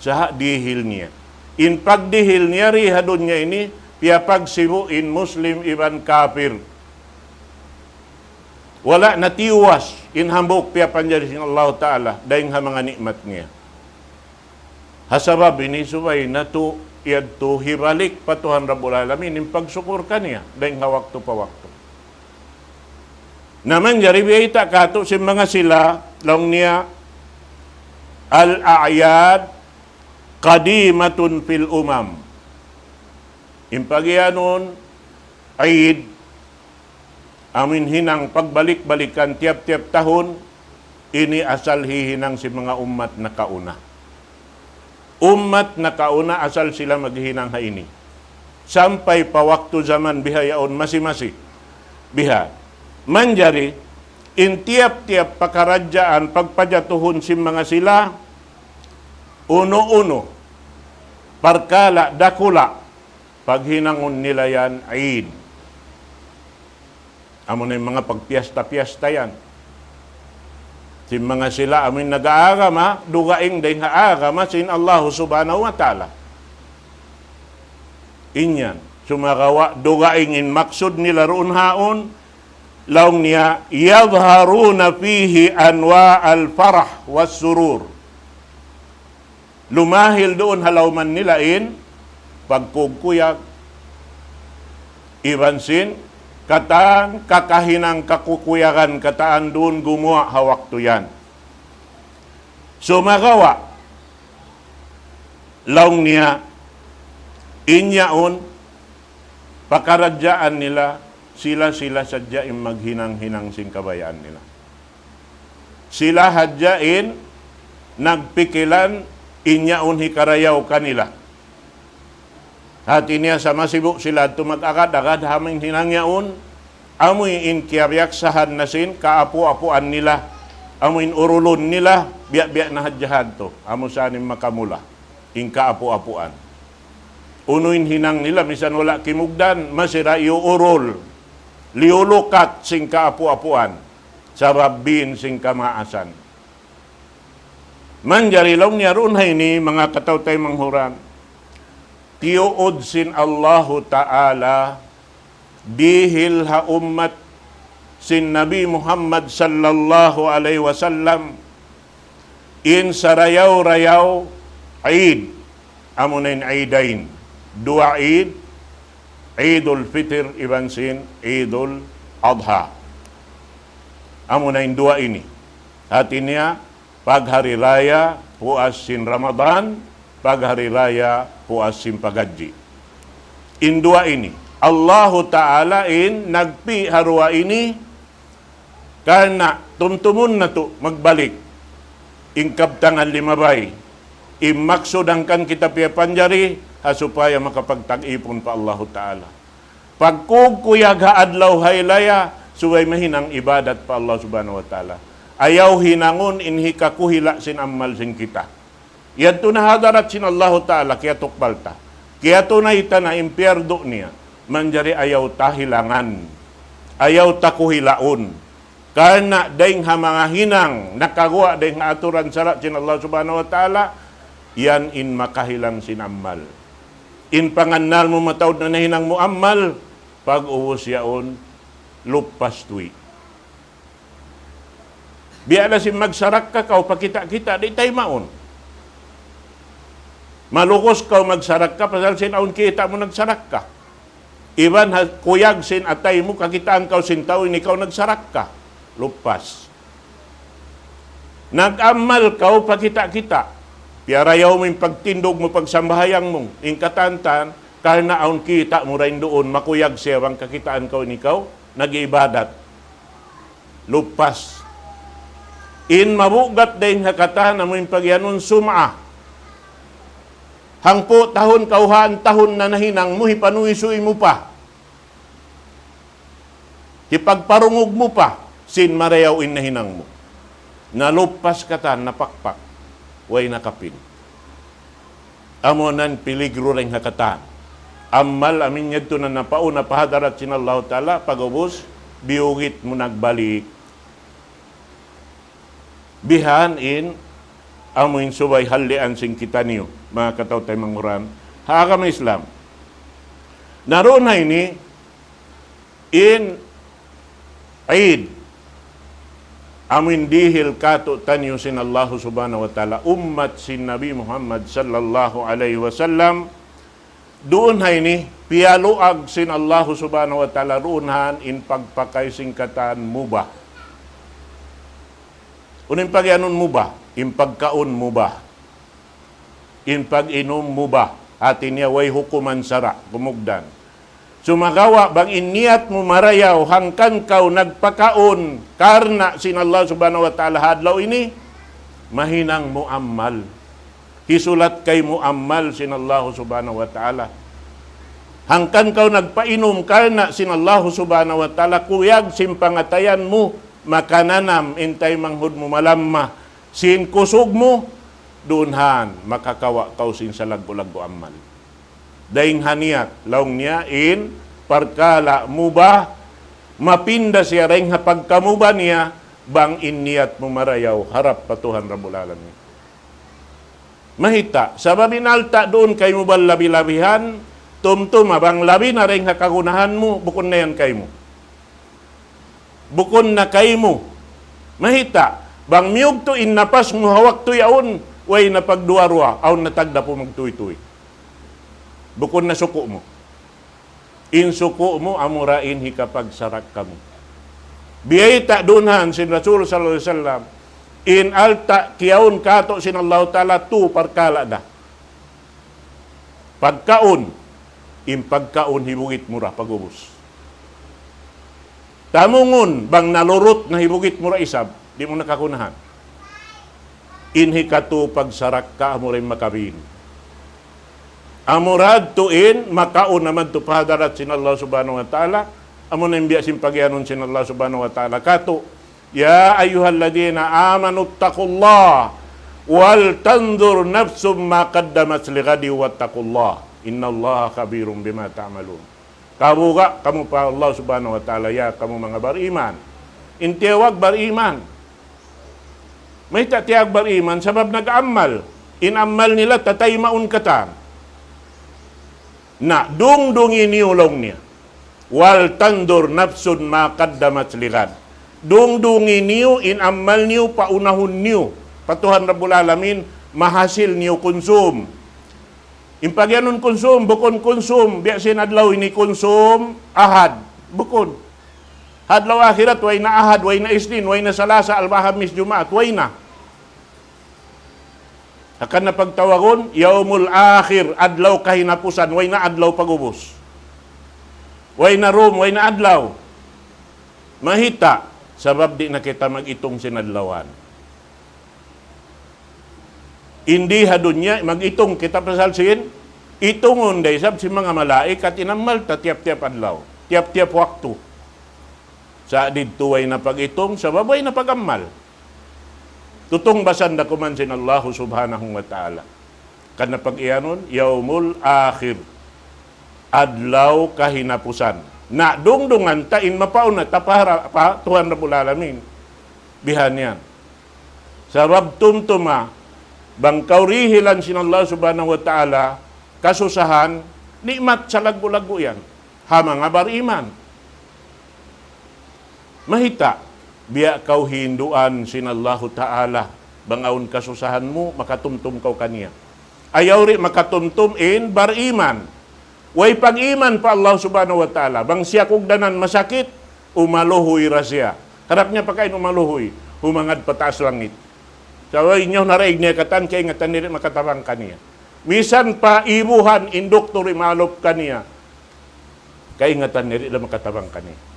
Saha dihil niya. In pagdihil niya, rihadun niya ini, piya pagsibuin Muslim iban kafir. Wala natiwas inhambok piya panjari sin Allah Ta'ala dahing ha mga nikmat niya. Hasabab ini subay na to iyad to hibalik patuhan Rabbul Alamin in pagsukur ka niya dahing ha waktu pa waktu. Naman jari biyita kato si mga sila long niya al-a'yad qadimatun fil umam. Impagyanon Eid amin hinang pagbalik-balikan tiap-tiap tahun, ini asal hihinang si mga umat na kauna. Umat na kauna asal sila maghinang ha ini. Sampai pa waktu zaman bihayaon masi-masi. Biha. Manjari, in tiap-tiap pakarajaan pagpajatuhon si mga sila, uno-uno, parkala, dakula, paghinangon nila yan, Eid. Amo na yung mga pagpiesta-piesta yan. Si mga sila amin nag-aagama, dugaing dahil haagama sin Allah subhanahu wa ta'ala. Inyan, sumagawa, dugaing in maksud nila roon haon, laong niya, yadharuna fihi anwa al-farah was surur. Lumahil doon halawman nila in, pagkugkuyag, ibansin, kataan kakahinang kakukuyagan, kataan doon gumawa hawak to yan. Sumagawa, laong niya, inyaon, pakaradyaan nila, sila sadyain maghinang-hinang sing kabayaan nila. Sila hadyain, nagpikilan, inyaon hikarayaw kanila. Hati niya sa masibu sila tumag-agad-agad haming hinangyaon, amoy inkiaryaksahan na sin, kaapu-apuan nila, amoy urulon nila, biyak-biyak na hadyahan to, amo sanim makamula, in kaapu-apuan. Unuin hinang nila, misan wala kimugdan, masira iuurol, liulukat sing kaapu-apuan, sarabin sing kamaasan. Manjarilong niya roon ni mga katawtay manghuran, tiuod sin Allahu Ta'ala dihil ha ummat sin Nabi Muhammad sallallahu alaihi wasallam in sarayaw-rayaw Eid amunin Eidain dua Eid, Eidul Fitr iban sin Eidul Adha amunin dua ini hati niya pag hari raya puas sin Ramadan pag hari raya puas simpagadji. Indua ini, Allahu Ta'ala in nagpi harwa ini karena tumtumun na to magbalik ingkabtangan limabay imaksudangkan kita piya panjari supaya makapagtag-ipon pa Allahu Ta'ala. Pagkukuyag haadlaw haylaya suway mahinang ibadat pa Allah Subhanahu wa Ta'ala. Ayaw hinangon inhi kakuhila sin amal sin kita. Yadto na hadarat sin Allah Ta'ala, kaya tukbalta. Kaya tunay ta na impyerdo niya, manjari ayaw tahilangan, ayaw takuhilaon. Karena daing ha mga hinang, nakagawa daing ha aturan sarat sin Allah Subhanahu wa Ta'ala, yan in makahilang sinamal. In pangannal mo matawd na nahinang muammal, pag uwos yaon, lupas tuwi. Biya na si magsarak ka, kau pakita-kita, di tayo maon. Malukos kau magsarak ka, pasal sinaon kita mo nagsarak ka. Iban kuyag sin atay mo, kakitaan kau sintaw, ikaw nagsarak ka. Lupas. Nag-amal kau, pakita-kita. Piarayaw mo yung pagtindog mo, pagsambahayang mo, yung katantan, kahit naon kita mo rin doon, makuyag siya, ang kakitaan kau ikaw, nag-ibadat. Lupas. In mabugat din hakata na mo yung pagyanon sum'a. Hangpo tahon kauhaan tahon na nahinang mo, hipanuisuy mo pa. Hipagparungog mo pa, sin marayaw in nahinang mo. Nalupas katan, napakpak, way nakapin. Amonan piligro rin hakatan. Amal amin yadto na napauna pahadarat sinallahu ta'ala, pagubos, biugit mo nagbalik. Bihan in amoin subay halian sing kita niyo, mga kataw tayo manguran, haagam Islam. Naroon na ini, in Eid, amin dihil kato tanyo sin Allah subhanahu wa ta'ala, ummat sin Nabi Muhammad sallallahu alaihi wasallam, doon hay ni, piyaluag sin Allah subhanahu wa ta'ala, roonhan in pagpakay singkatan mubah. Unin pagyanon mubah, in pagkaon mubah, in pag-inom mubah, atin niya way hukuman sara, kumugdan. Sumagawa, bang iniyat mo marayaw, hangkan kau nagpakaon, karna sin Allah subhanahu wa ta'ala hadlaw ini, mahinang muammal. Hisulat kay muammal sin Allah subhanahu wa ta'ala. Hangkan kau nagpainom, karna sin Allah subhanahu wa ta'ala, kuyag simpangatayan mo, makananam, intay manghud mo malamma, sin kusog mo, dunhan, makakawa kau sin sa lago-lago amal. Daing haniyat, laong niya, in, parkala muba, mapinda siya rin pagkamuba niya, bang iniyat mo marayaw, harap patuhan Rabbul Alamin. Mahita, sa babinalta doon kay mo ba labi-labihan, tumtuma, bang labi na rin kagunahan mo, bukon na yan kay mo. Bukon na kay mo. Mahita, bang miyog to in napas mo hawak to yaon, way na pagduarwa, aw natagda po magtuy-tuy. Bukon na suko mo. In suko mo, amurain hikapag sarak ka mo. Biyayta dunhan sin Rasul sallallahu alaihi wasallam, in alta kiyaon kato sin Allah ta'ala tu parkala da. Pagkaon, in pagkaon hibugit mura pagubos. Tamungon, bang nalurot na hibugit mo ra isab, di mo nakakunahan. Inhi katu pagsarak ka, mo rin makabin. Amurad tuin, makaon naman to pahadarat sin Allah subhanahu wa ta'ala, amo na imbiya simpagyanon sin Allah subhanahu wa ta'ala. Kato, ya ayyuhalladina amanu taqullah, wal tandur nafsum ma qaddamat ligadi wattaqullah, innallaha khabirum bima ta'malun. Kamu kamu pa Allah subhanahu wa ta'ala, ya kamu mga bariman. Intiyawag bariman. May tatiyag bariman, sabab nag-amal. Inamal nila, tatay maun katan. Na, dungdungin niulong niya. Wal tandur nafsun ma qaddamat ligad. Dungdungin niyo, inamal niyo, paunahon niyo. Patuhan Rabbul Alamin, mahasil niyo konsum. Impagyanon konsum, bukon konsum, biya sinadlaw ini konsum, ahad, bukon. Hadlaw akhirat, way na ahad, way na isnin, way na salasa, albahamis, jumaat, way na. Akan na pagtawagon, yaumul akhir, adlaw kahinapusan, way na adlaw pagubos. Way na room, way na adlaw. Mahita, sabab di na kita mag-itong sinadlawan. Hindi hadunya mag-itong kita pasalsin, itungon day sab si mga malaikat inamal ta tiap-tiap adlaw, tiap-tiap waktu. Sa didtuway na pag-itong, sa babay na pag-amal. Tutong basan da kuman sin Allah subhanahu wa ta'ala. Kana pag-iyanon, yaumul akhir, adlaw kahinapusan. Na dungdungan ta in mapauna tapara pa Tuhan Rabbul Alamin. Bihan yan. Sabab tumtuma, bang kaurihilan sin Allah subhanahu wa ta'ala, kasusahan, Nikmat sa lagu-lagu yan. Ha mga bariman. Mahita, biya kau hinduan sinallahu ta'ala, bangaon kasusahan mo, makatumtum kau kaniya. Ayaw rin makatumtum in bariman. Way pag-iman pa Allah subhanahu wa ta'ala. Bang siya kugdanan masakit, umaluhoy ra siya. Harap niya pa kain umaluhoy, humangad pataas langit. So, inyo naraig niya katan, kaya nga taniri makatabang kaniya. Misan pa ibuhan, indoktor imalop kaniya. Kaya nga taniri na makatabang kaniya.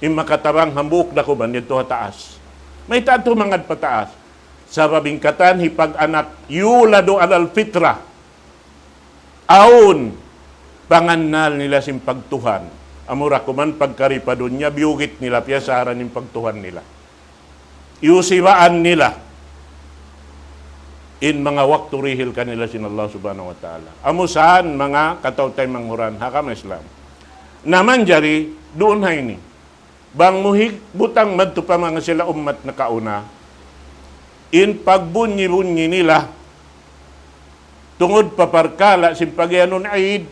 Yung makatabang hambuk na ko ba dito taas. May tato mangad pataas. Sa babingkatan, hipag-anak, yulado alal fitra. Aun, panganal nila simpagtuhan. Amura kuman pagkaripadon niya, biyugit nila, piyasaran yung pagtuhan nila. Iusibaan nila. In mga waktu rihil kanila sin Allah subhanahu wa ta'ala. Amusan mga katawtay manghuran, hakam Islam. Naman jari, doon ha ini. Bang muhig, butang madto pa mga sila umat na kauna. In pagbunyi-bunyi nila, tungod paparkala, simpagyanon aid,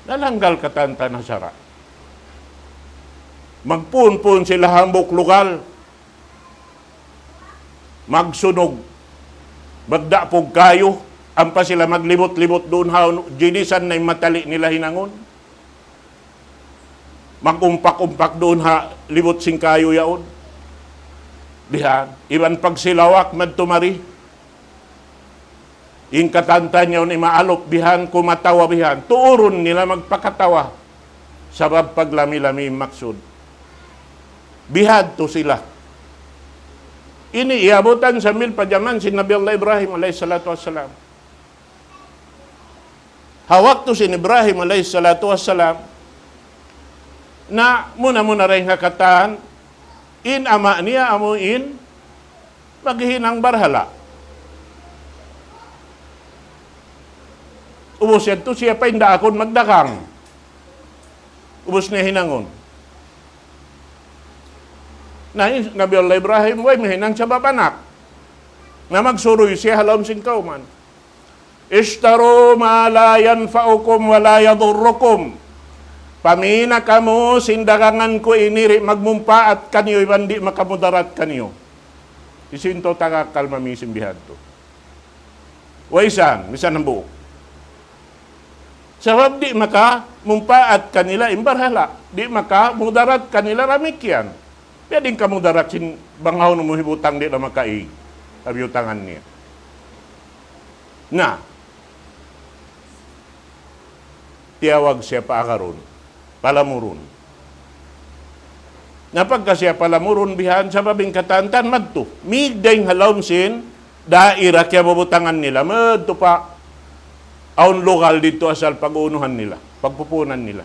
nalanggal katanta na sara. Magpun-pun sila hambok lugal, magsunog, magdapog kayo, ampa sila maglibot-libot doon ha, jinisan na yung matali nila hinangon. Magumpak-umpak doon ha, libot sing kayo yaon. Dihan, iban pag silawak, madtumari. Yung katanta niya ni maalop bihan, kumatawa bihan. Tuuron nila magpakatawa. Sabab paglami-lami maksud. Bihad to sila. Ini iabutan sa milpajaman si Nabi Allah Ibrahim alayhi salatu wassalam. Hawak to si Ibrahim alayhi salatu wassalam na muna-muna rin hakatan in ama niya amuin maghinang barhala. Ubos yan to siya pa inda akon magdakang. Ubos niya hinangon. Na Nabi Allah Ibrahim, way mahinang siya babanak. Na magsuroy siya halom sin kauman. Ishtaro ma la yanfa'ukum wa la yadurrukum. Pamina kamo, sindagangan ko iniri, magmumpa at kanyo, ibandi makamudarat kanyo. Isinto taga kalmamisim bihad to. Waisan, misan ang buok. Sabab di maka mumpa at kanila imbarhala. Di maka mudarat kanila ramikyan. Pwedeng kamudarat sin bangaw na muhibutang di na makai. Abiyutangan niya. Na, tiyawag siya paakaron. Palamurun. Napagka siya palamurun bihan sa babing katantan, madto. Migdayng halawm sin, daira kaya mabutangan nila. Madto pa, aun lokal dito asal pag-unuhan nila, pagpupunan nila.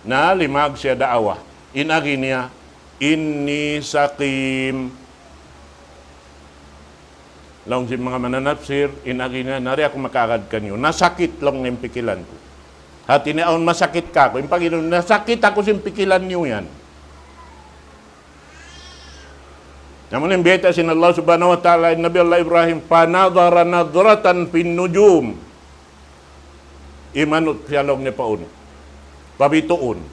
Na limag siya daawa. Inagi niya, inni sakim. Lang si mga mananapsir, inagi niya, nari ako makagad kanyo. Nasakit lang ng pikilan ko. At inaon masakit ka ko. Yung Panginoon, nasakit ako sa pikilan niyo yan. Namun yung beta sin Allah subhanahu wa ta'ala, Nabi Allah Ibrahim, panadara nadratan fin nujum. Imanot siyalong ni paun. Pabituon.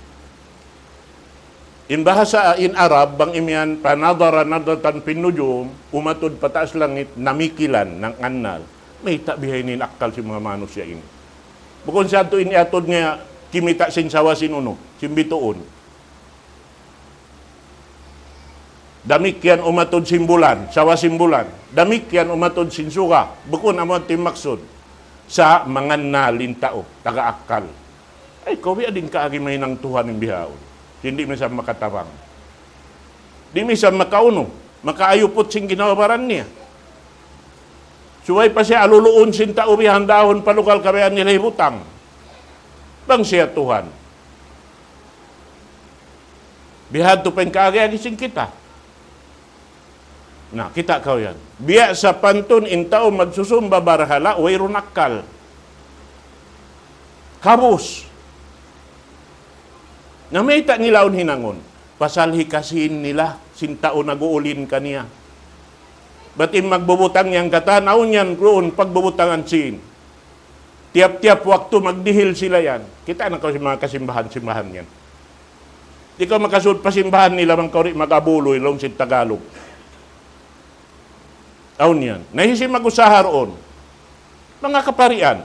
In bahasa in Arab, bang imyan, panadara nadratan fin nujum, umatod pataas langit, namikilan ng annal. May tabihay nin akal si mga manusia ini. Bukod sa ito iniatod nga, kimita sin sawa sin uno, sin bituon. Damik yan umatod simbulan, sawa simbulan. Damik yan umatod sinsuka, bukod naman timaksod sa mga nalintao, taga-akal. Ay, kawi adin kaagi may nang Tuhan ng bihaon. Hindi misal makatabang. Di misal makauno, makaayupot sing ginawabaran niya. Suway pa siya aluluon sin tao bihan dahon palukal kabayan nila ibutang. Bang siya Tuhan. Bihad to pen kaagi agising kita. Na, kita kau yan. Biya sa pantun intao magsusumba barhala, wayron akal. Kabus. Namita nila hinangon. Pasal hikasin nila, sintao naguulin kaniya. Batim magbubutang yang katan, aun yan roon pagbubutangan sin. Tiap-tiap waktu magdihil sila yan. Kita na mga kasimbahan-simbahan yan. Di ka makasud pasimbahan nila mang kauri magabuloy long sin Tagalog. Aun yan. Nahisim mag-usaha roon. Mga kaparian.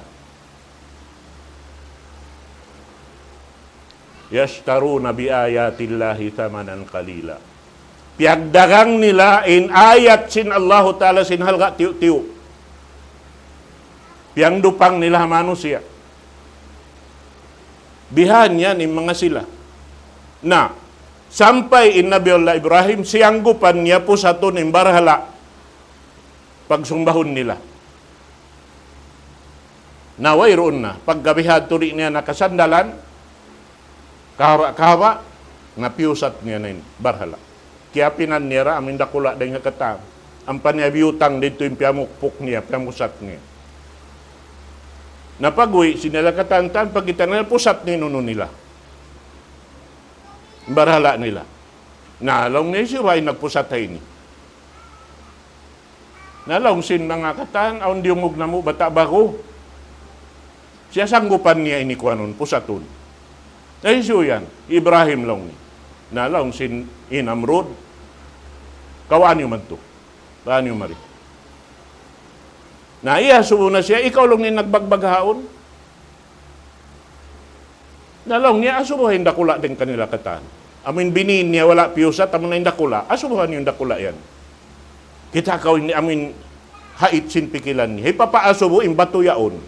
Yashtaruna bi ayatillahi thamanan qalila. Piagdagang nila in ayat sin Allah Ta'ala sin halga tiyo-tiyo. Piang dupang nila manusia. Bihan yan yung mga sila. Na, sampai in Nabi Allah Ibrahim, siyanggupan niya po sa ito ng barhala pagsumbahon nila. Naway roon na, paggabihan tuli niya nakasandalan, kahawa, napiyusat niya na yung barhala. Kaya pinan niya amin dakula dahil katang. Ang panyabiyutang dito yung piyamukpok niya, piyamusat niya. Napagwi, sinala katantan, pagkita na pusat ni nuno nila. Barhala nila. Nalong niya siya ay nagpusat ay ni. Nalong sin mga katang, aon diumog na mo, bata bako. Siya sanggupan niya ini kuanon, pusaton. Ay siya yan, Ibrahim lang ni. Nalong sin Inamrod, kawan yung man to. Kawan yung mari. Na iya, na siya, ikaw lang ni nagbagbaghawon. Nalong niya, asubuhin dakula din kanila katan. Amin binin niya, wala piyusa, tamang na yung dakula. Asubuhan yung dakula yan. Kita kaw, amin hait sin pikilan niya. Hipapaasubo, imbato yaon.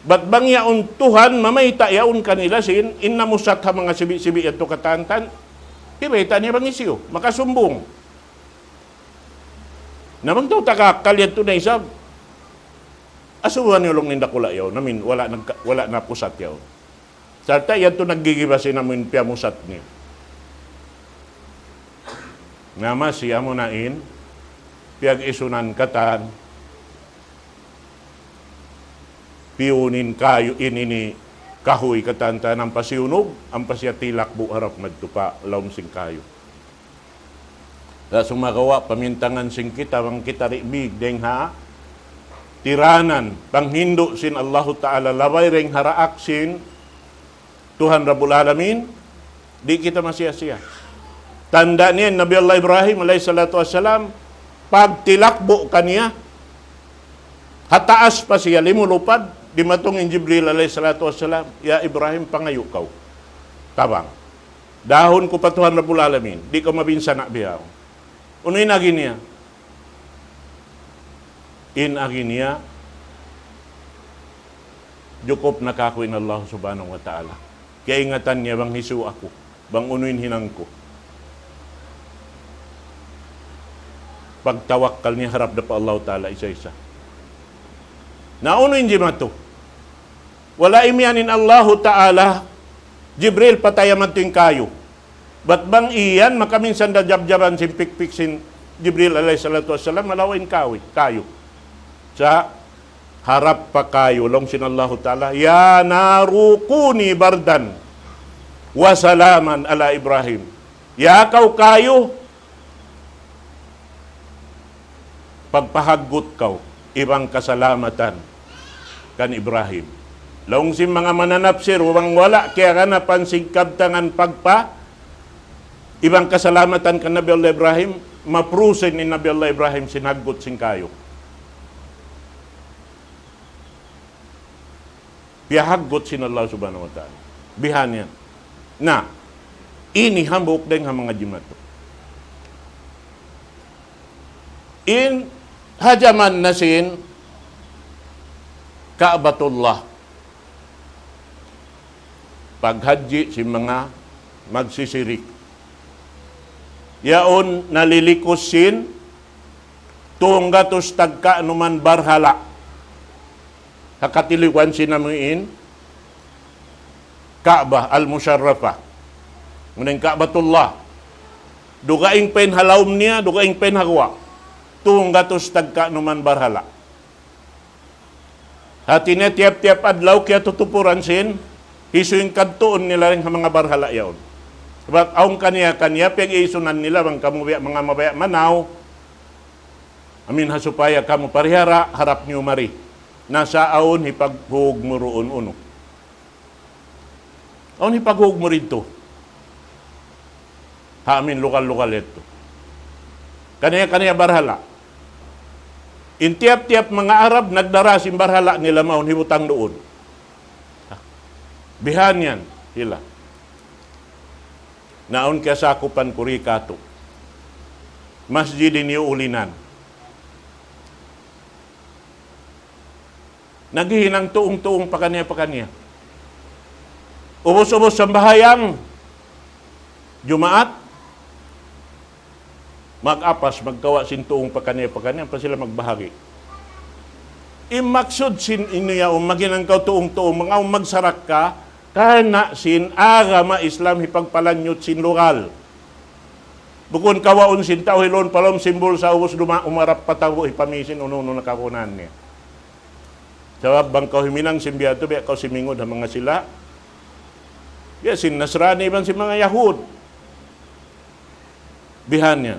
Ba't bang yaon Tuhan, mamayta yaon kanila sin, inamusat ha mga sibi-sibi at katantan, ibayta niya bang isyo, makasumbong. Namang daw takakalyad to na isab, asubuhan yung long nindakula yaw, namin wala na pusat yaw. Sarta yan to naggigibasin namin piyamusat niya. Nga siya mo nain, piyag isunan katan, piyunin kayo inini kahoy katanta ng pasiunog, ang pasyatilak buharap magtupa, laom sing kayo. Sa sumagawa, pamintangan sing kita, ang kita ribig, deng ha, tiranan, panghindo sin Allah Ta'ala, laway ring haraak sin, Tuhan Rabbul Alamin, di kita masya-siya. Tanda niya, Nabi Allah Ibrahim, alayhi salatu wassalam, pag tilakbo kaniya, hataas pa siya, limulupad, di matungin Jibril alayhi salatu wassalam, ya Ibrahim, pangayo kaw. Tabang. Dahon ko pa Tuhan Rabbul Alamin, di ka mabinsa na biyaw. Unoy na niya? In niya, jukop na kakuin Allah subhanahu wa ta'ala. Kaya ingatan niya, bang hisu ako, bang unuin hinang ko. Pagtawakkal niya, harap na pa Allah ta'ala, isa-isa. Naunuin di mato. Wala imyanin Allah Ta'ala, Jibril patayaman tuwing kayo. Ba't bang iyan, makaminsan da jab-jaban sin pikpik sin Jibril alayhi salatu wassalam, malawain kayo. Sa harap pa kayo, long sin Allah Ta'ala, ya narukuni bardan, wasalaman ala Ibrahim. Ya kayo, pagpahagot kaw, ibang kasalamatan kan Ibrahim. Laong si mga mananapsir, wala kaya ka napansing kabtangan pagpa, ibang kasalamatan kan Nabi Allah Ibrahim, maprusin ni Nabi Allah Ibrahim sinagot sing kayo. Bihagot sin Allah subhanahu wa ta'ala. Bihan yan. Na, ini hambuk din ang mga jimato. In hajaman nasin Ka'batullah. Paghaji si mga magsisirik. Yaon nalilikusin tunggatos tagka numan barhala. Hakatiliwan sinamuin Ka'bah al-Musharrafah. Ngunang Ka'batullah. Dugaing pen halawm niya, dugaing pen hagwa. Tunggatos tagka numan barhala. Hati niya tiap-tiap adlaw kaya tutupuran sin, hisuing kadtuon nila rin mga barhala yaon. Sebab aung kaniya, piyag isunan nila, mga mabaya manaw, Amin hasupaya kamu parihara harap niyo mari. Nasa aon hipaghug mo roon uno. Aon hipaghug mo rito. Amin lokal-lokal ito. Kaniya barhala. In tiap-tiap mga Arab nagdara simbarhala nila maun hibutang doon. Bihan yan, hila. Naon kaya sakupan kuri kato. Masjidin niyo ulinan. Naghihinang tuong-tuong pa kaniya. Ubos-ubos sa bahayang Jumaat, mag-apas, magkawa sin tuong pa kaniya pa sila magbahagi. Imaksud sin inuya maginang kaw tuong-tuong, mga magsarak ka, kana sin agama Islam hipagpalanyot sin lokal. Bukon kawaon sin tao hilon palom simbol sa ubos umarap patawo ipamisin uno nakakunan niya. Sabab bang kau himinang simbiyato, biya kau simingod ang mga sila. Biya sin Nasrani bang si mga Yahud. Bihan niya.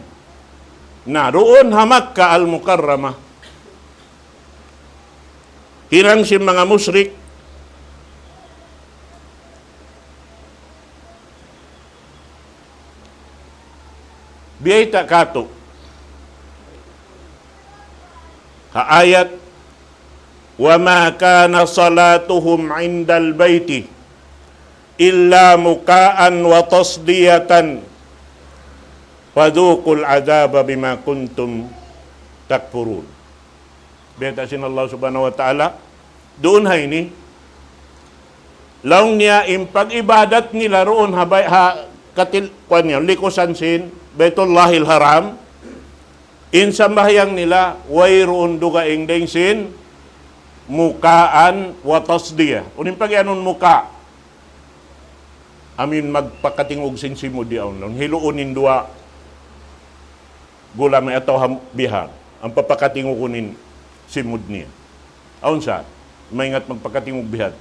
Naroon hamak ka al-mukarramah. Hirang si mga musyrik. Biyay ta kato. Haayat وَمَا كَانَ صَلَاتُهُمْ عِنْدَ الْبَيْتِ إِلَّا مُكَاءً وَتَصْدِيَةً فَذُوقُوا الْعَذَابَ بِمَا كُنْتُمْ تَكْفُرُونَ. Beta sin Allah subhanahu wa ta'ala, doon hay ni, laong niya impag-ibadat nila roon likusan sin, Baitullahil Haram, insambahyang nila, way roon dugaing ding sin, mukaan wa tasdiyah. Unin pagyanon muka. Amin magpakatingog sin simod di aon. Hiluunin dua gula may ataw bihar. Ang papakatingukunin simod niya. Aon sa? Maingat magpakatingog bihar.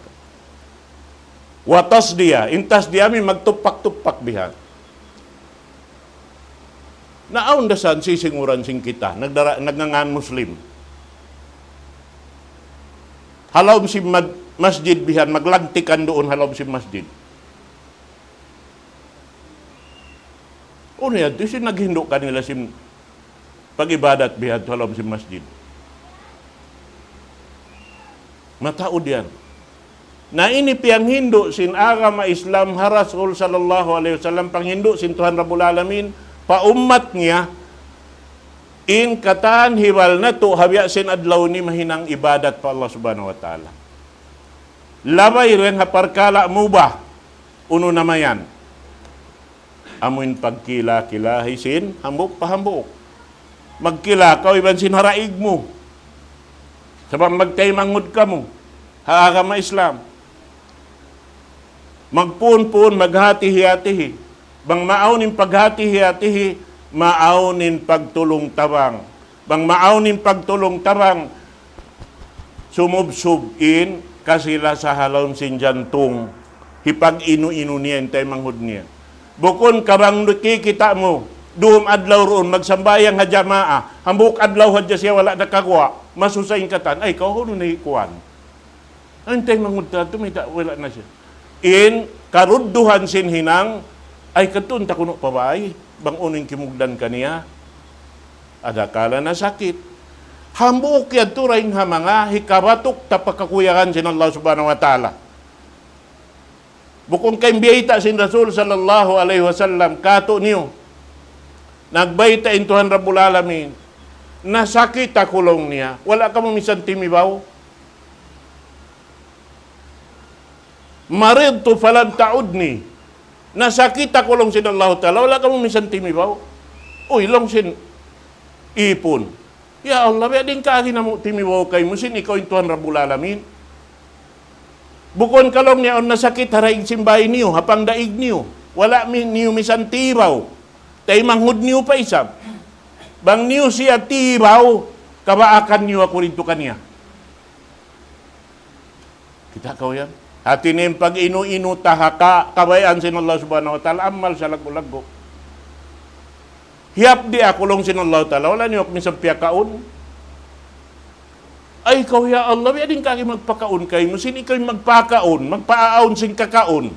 Wa tasdiyah. Intas di amin magtupak-tupak bihar. Naaon dasan sisinguran sing kita. Nagngangan Muslim. Halaw si masjid bihan, maglagtikan doon halaw si masjid. Una yan, ito naghindo kanila si pag-ibadat bihan halaw si masjid. Mataod yan. Na ini piyang hindo sin agama Islam harasul sallallahu alaihi wasallam pang hindo sin Tuhan Rabbul Alamin paummat niya in katan hiwal na to habya sin adlaw ni mahinang ibadat pa Allah subhanahu wa ta'ala. Labay rin haparkala mubah. Uno namayan. Amuin pagkila-kilahi sin hambuk pahambuk. Magkila ka iban sin haraig mo. Sabang magtaymangud ka mo. Haagama Islam. Magpun-pun maghati-hatihi. Bang maaunin paghati-hatihi maaunin pagtulong tabang. Bang maaunin pagtulong tabang, sumubsubin kasila sa halon sin jantung. Hipag inu-inu niya, intay manghud niya. Bukon kabang kikita mo, duhom adlaw roon, magsambayang hajamaa, hambuk adlaw hadya siya wala nakagwa, masusayin katan, ay kahuno na ikuan. Intay manghud tato, wala na siya. In karudduhan sin hinang, ay katun takuno pa ba ay? Bang uning kimugdan kaniya, adakala na sakit. Hambuk yan turaing hamanga, hikabatok tapakakuyakan sin Allah subhanahu wa ta'ala. Bukong kaimbiyita sin Rasul sallallahu alaihi wasallam, kato niyo, nagbayta in Tuhan Rabbul Alamin, nasakit akulong niya, wala ka mamisan timibaw. Maridtu falam ta'udni, nasakit akulong sin Allah ta'ala, wala ka mamisan timibaw. Uy, long sin ipon. Ya Allah, biya din kaagi na mo timibaw kay mo sin, ikaw in Tuhan Rabbul Alamin. Bukon kalong niya on nasakit haraing simbay niyo, hapang daig niyo. Wala niyo misan tibaw. Tay manghud niyo pa isab. Bang niyo siya tibaw, kabaakan niyo ako rin to kaniya. Kita kaw yan? Hati nim pag inu-inu tahaka, kabayan sin Allah subhanahu wa ta'ala, amal sa lago-lago. Hiyap di ako long sin Allah ta'ala, wala niyo misan piyakaon. Ay, ikaw ya Allah, biading kaki magpakaon kay mo. Sin ikaw magpakaon, magpaaon sing kakaon.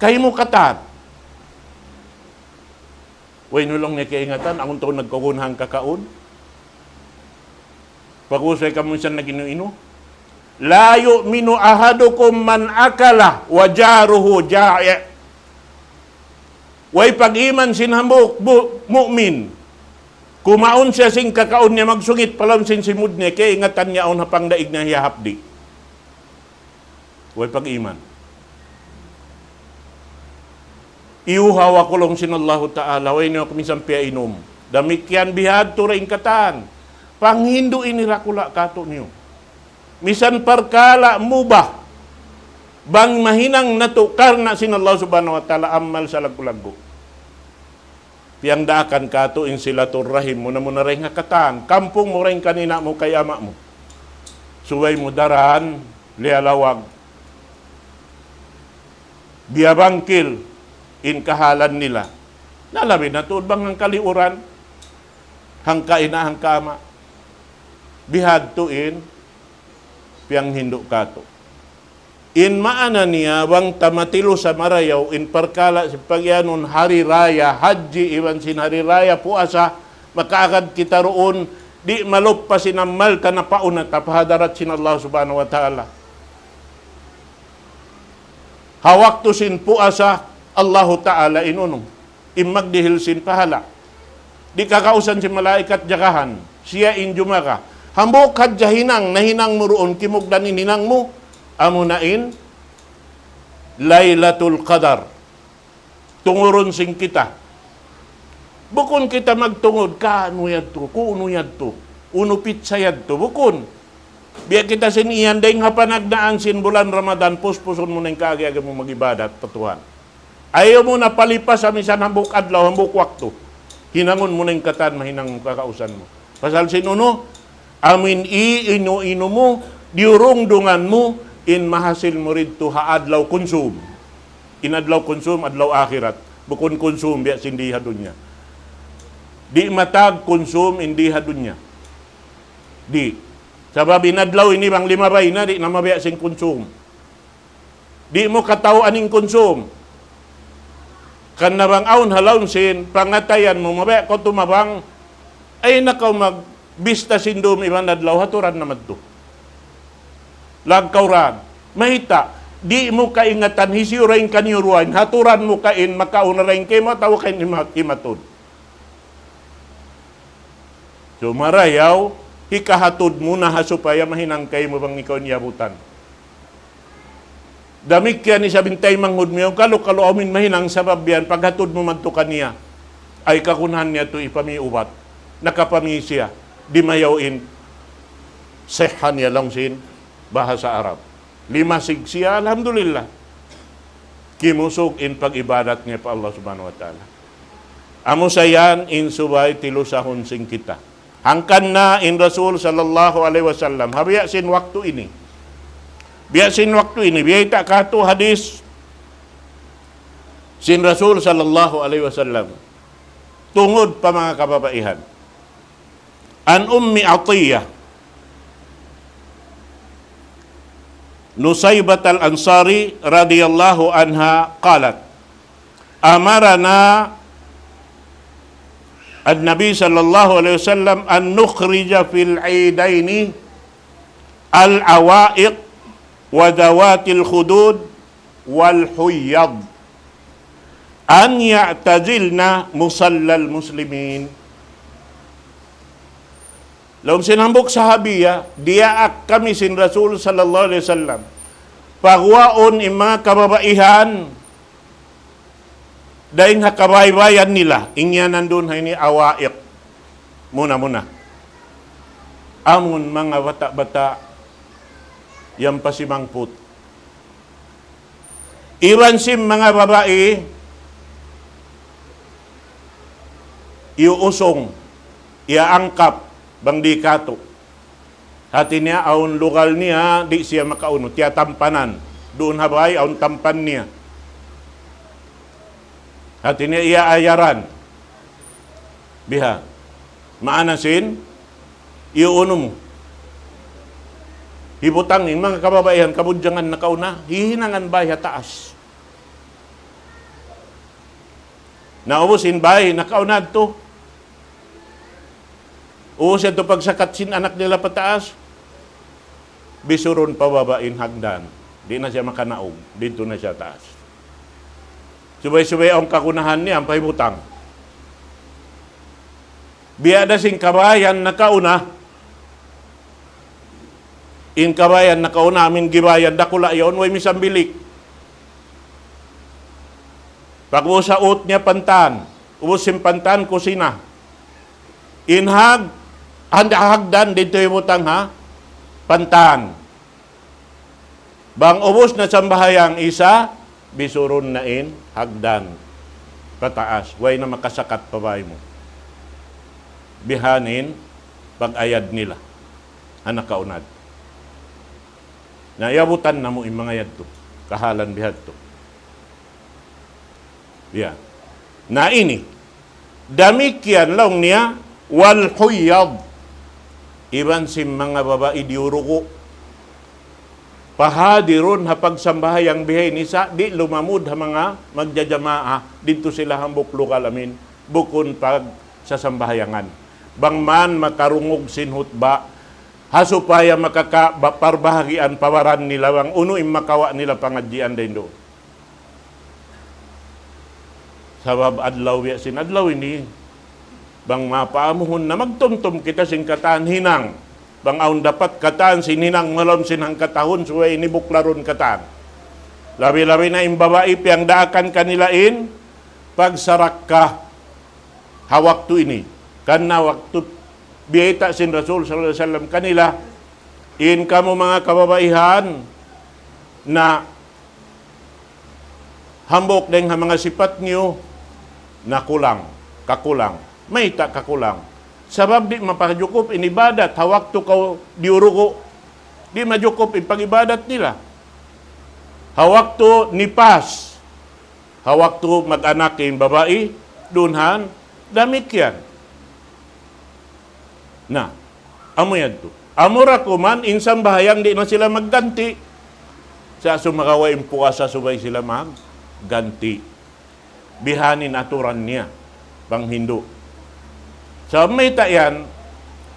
Kay mo katat. Way nulong niya kaingatan, akong taon nagkakunhang kakaon. Pag-usay ka mo siya nag-inu-inu. La yu'minu ahadukum man akala wa jaruhu ja'i'. Way pag-iman sinhambok mu'min. Kumaon siya sing kakaon niya magsungit palam sin simud niya kay ingatan niya on hapang daig na hiyahapdi. Way pag-iman. Iuhawa kulong sinallahu ta'ala way niyo kumisang piya inom. Damikyan bihad to ring katan. Panghindo inirakula kato niyo. Misan parkala mubah. Bang mahinang natukar na sinallahu subhanahu wa ta'ala amal sa lagu-lagu. Piyang daakan kato in silatur rahim mo na rin hakatan. Kampung mo rin kanina mo kay ama mo. Suway mo daran, lialawag. Biyabangkil, in kahalan nila. Nalabi na tuod bang ang kaliuran? Hangka ina, hangka ama. Bihad to in, piyang hindo kato. In maana niya, wang tamatilo sa marayaw, in parkala sa pagyanon hari raya, haji, iwan sin hari raya, puasa, makaagad kita roon, di malop pa sinamal ka na pauna, tapahadarat sin Allah subhanahu wa ta'ala. Hawak to sin puasa, Allahu ta'ala inunong, imagdihil sin pahala. Di kakausan si malaikat jakahan, siya injumaka. Hambok hadya hinang, nahinang mo roon, kimugdanin hinang mo, amunain Laylatul Qadar tunguron sing kita bukon kita magtungod kaano yadto kuno yadto uno pitsa yadto bukon biya kita sin iyan dahil hapanagdaan sin bulan Ramadan puspuson mo nang kaagi-aga mo magibadat patuhan ayaw mo na palipas sa misan hambuk adlaw hambuk wakto hinangon mo nang katan mahinang kakausan mo pasal sinuno amin ino mo diurong dungan mo in mahasil mo rito haadlaw konsum. Inadlaw konsum, adlaw akhirat. Bukon konsum, biya sindiha dunya. Di matag konsum, indiha dunya. Di. Sabab inadlaw ini bang 5 bay na, di na mabiya sing konsum. Di mo kataw aning konsum. Kan na bang aun halawin sin, pangatayan mo, mabiya ko tumabang, ay nakaw magbista sindom ibang adlaw, haturan naman to. Lagkauran, mahita, di mo kaingatan, hisiurain kaniuruan, haturan mo kain, makaunarain kayo, matawa kayo imatod. So marayaw, hikahatod mo na hasupaya, mahinang kayo mo bang ikaw niyabutan. Damik yan ni sabintay manghud mo, kalo amin mahinang sabab yan, paghatod mo magtukan niya, ay kakunhan niya to ipamiubat, nakapami siya, di mayawin, sehan niya lang sin, bahasa Arab. 5 sigsiya, alhamdulillah. Kimusog in pag-ibadat niya pa Allah subhanahu wa ta'ala. Amo sayan in subay tilusahon sing kita. Hangkan na in Rasul sallallahu alaihi wasallam. Habiya sin waktu ini. Biya sin waktu ini. Biya ita kato hadis sin Rasul sallallahu alaihi wasallam. Tungod pa mga kababaihan. An Ummi Atiyah Nusaybat al-Ansari radhiyallahu anha qalat amarana an-nabi sallallahu alaihi wasallam an nukhrija fil aidaini al-awaiq wa dawatil khudud wal huyyad an ya'tazilna musallal muslimin. Laum sinambok sahabiya, diaak kami sin Rasul sallallahu alaihi wasallam. Pagwaon ima kababaihan, daing hakabaybayan nila, ingya nandun hay ni awaiq. Muna. Amun mga bata-bata, yang pasimangput. Iwan sim mga babae, iuusong, iaangkap, bang di kato. Hati niya, aun lugal niya, di siya makauno. Tiya tampanan. Doon habay, aun tampan niya. Hati niya, iya ayaran. Biha. Maanasin, iuuno mo. Hibutang ni mga kababaihan, kabudyangan na kauna, hihinangan bahay taas. Naubusin bahay, nakaunad to. Ubusin to pagsakat sin anak nila pataas. Bisuron pababain hagdan. Di na siya makanaog. Dito na siya taas. Subay-subay ang kakunahan niya, ang pahibutang. Biyada sing kabayan na kauna. In kabayan na kauna, amin gibayan, dakula yon, way misambilik. Pag usaot niya pantan, ubusin pantan, kusina. Inhag, hagdan, dito hibutang ha, pantan. Bang ubos na sambahayang isa, bisuron na in, hagdan, pataas. Way na makasakat pabay mo. Bihanin, pag-ayad nila. Anak kaunad. Nayabutan na mo yung mga yadto. Kahalan bihad to. Yeah. Na ini. Damikian lang niya, wal huyad. Iban si mga babae diuruko. Pahadiron hapag sambahayang bihay nisa, di lumamud ha mga magjajamaa, dito sila hambok lokal amin, bukon pag sa sambahayangan. Bangman makarungog sinhutba, hasupaya makakaparbahagian pawaran nila, bang uno im makawa nila pangadjian din do. Sabab adlaw ya sin adlaw ini, bang mapaamuhon na magtumtum kita sing kataan hinang, bang aun dapat kataan sininang malom sinang katahon suway ini buklaron kataan. Labi-labi na imbabae piyang daakan kanilain, pagsarak ka hawak tu ini. Karena waktu biyeta sin Rasul sallallahu alaihi wasallam kanila, in kamo mga kababaihan na hambok deng ha mga sifat niyo na kulang, kakulang, may ta kakulang. Sabab di mapajukup inibadat, hawak tu kau diuruko, di majukup ipagibadat nila. Hawak tu nipas, hawak tu mag-anak yung babae, dunhan, damikyan. Na, amo yan to. Amura kuman, insang bahayang di na sila magganti. Sa sumakawain puasa subay sila magganti. Bihanin aturan niya, bang Hindu. Sa may tayan,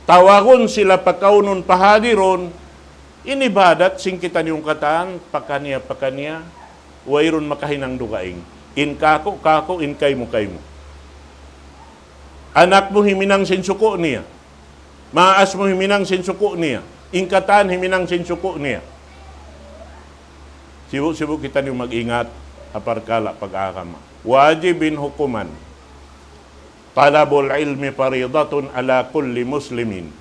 tawagon sila pakaunon pahadiron, inibadat singkitan yung kataan, pakaniya, wayron makahinang dugaing. In kako, in kay mo. Anak mo himinang sinsuko niya. Maas mo himinang sinsuko niya. Ingkatan himinang sinsuko niya. Sibu-sibu kita niyo mag-ingat aparkala pag-akama. Wajibin hukuman. Talabul ilmi faridatun ala kulli muslimin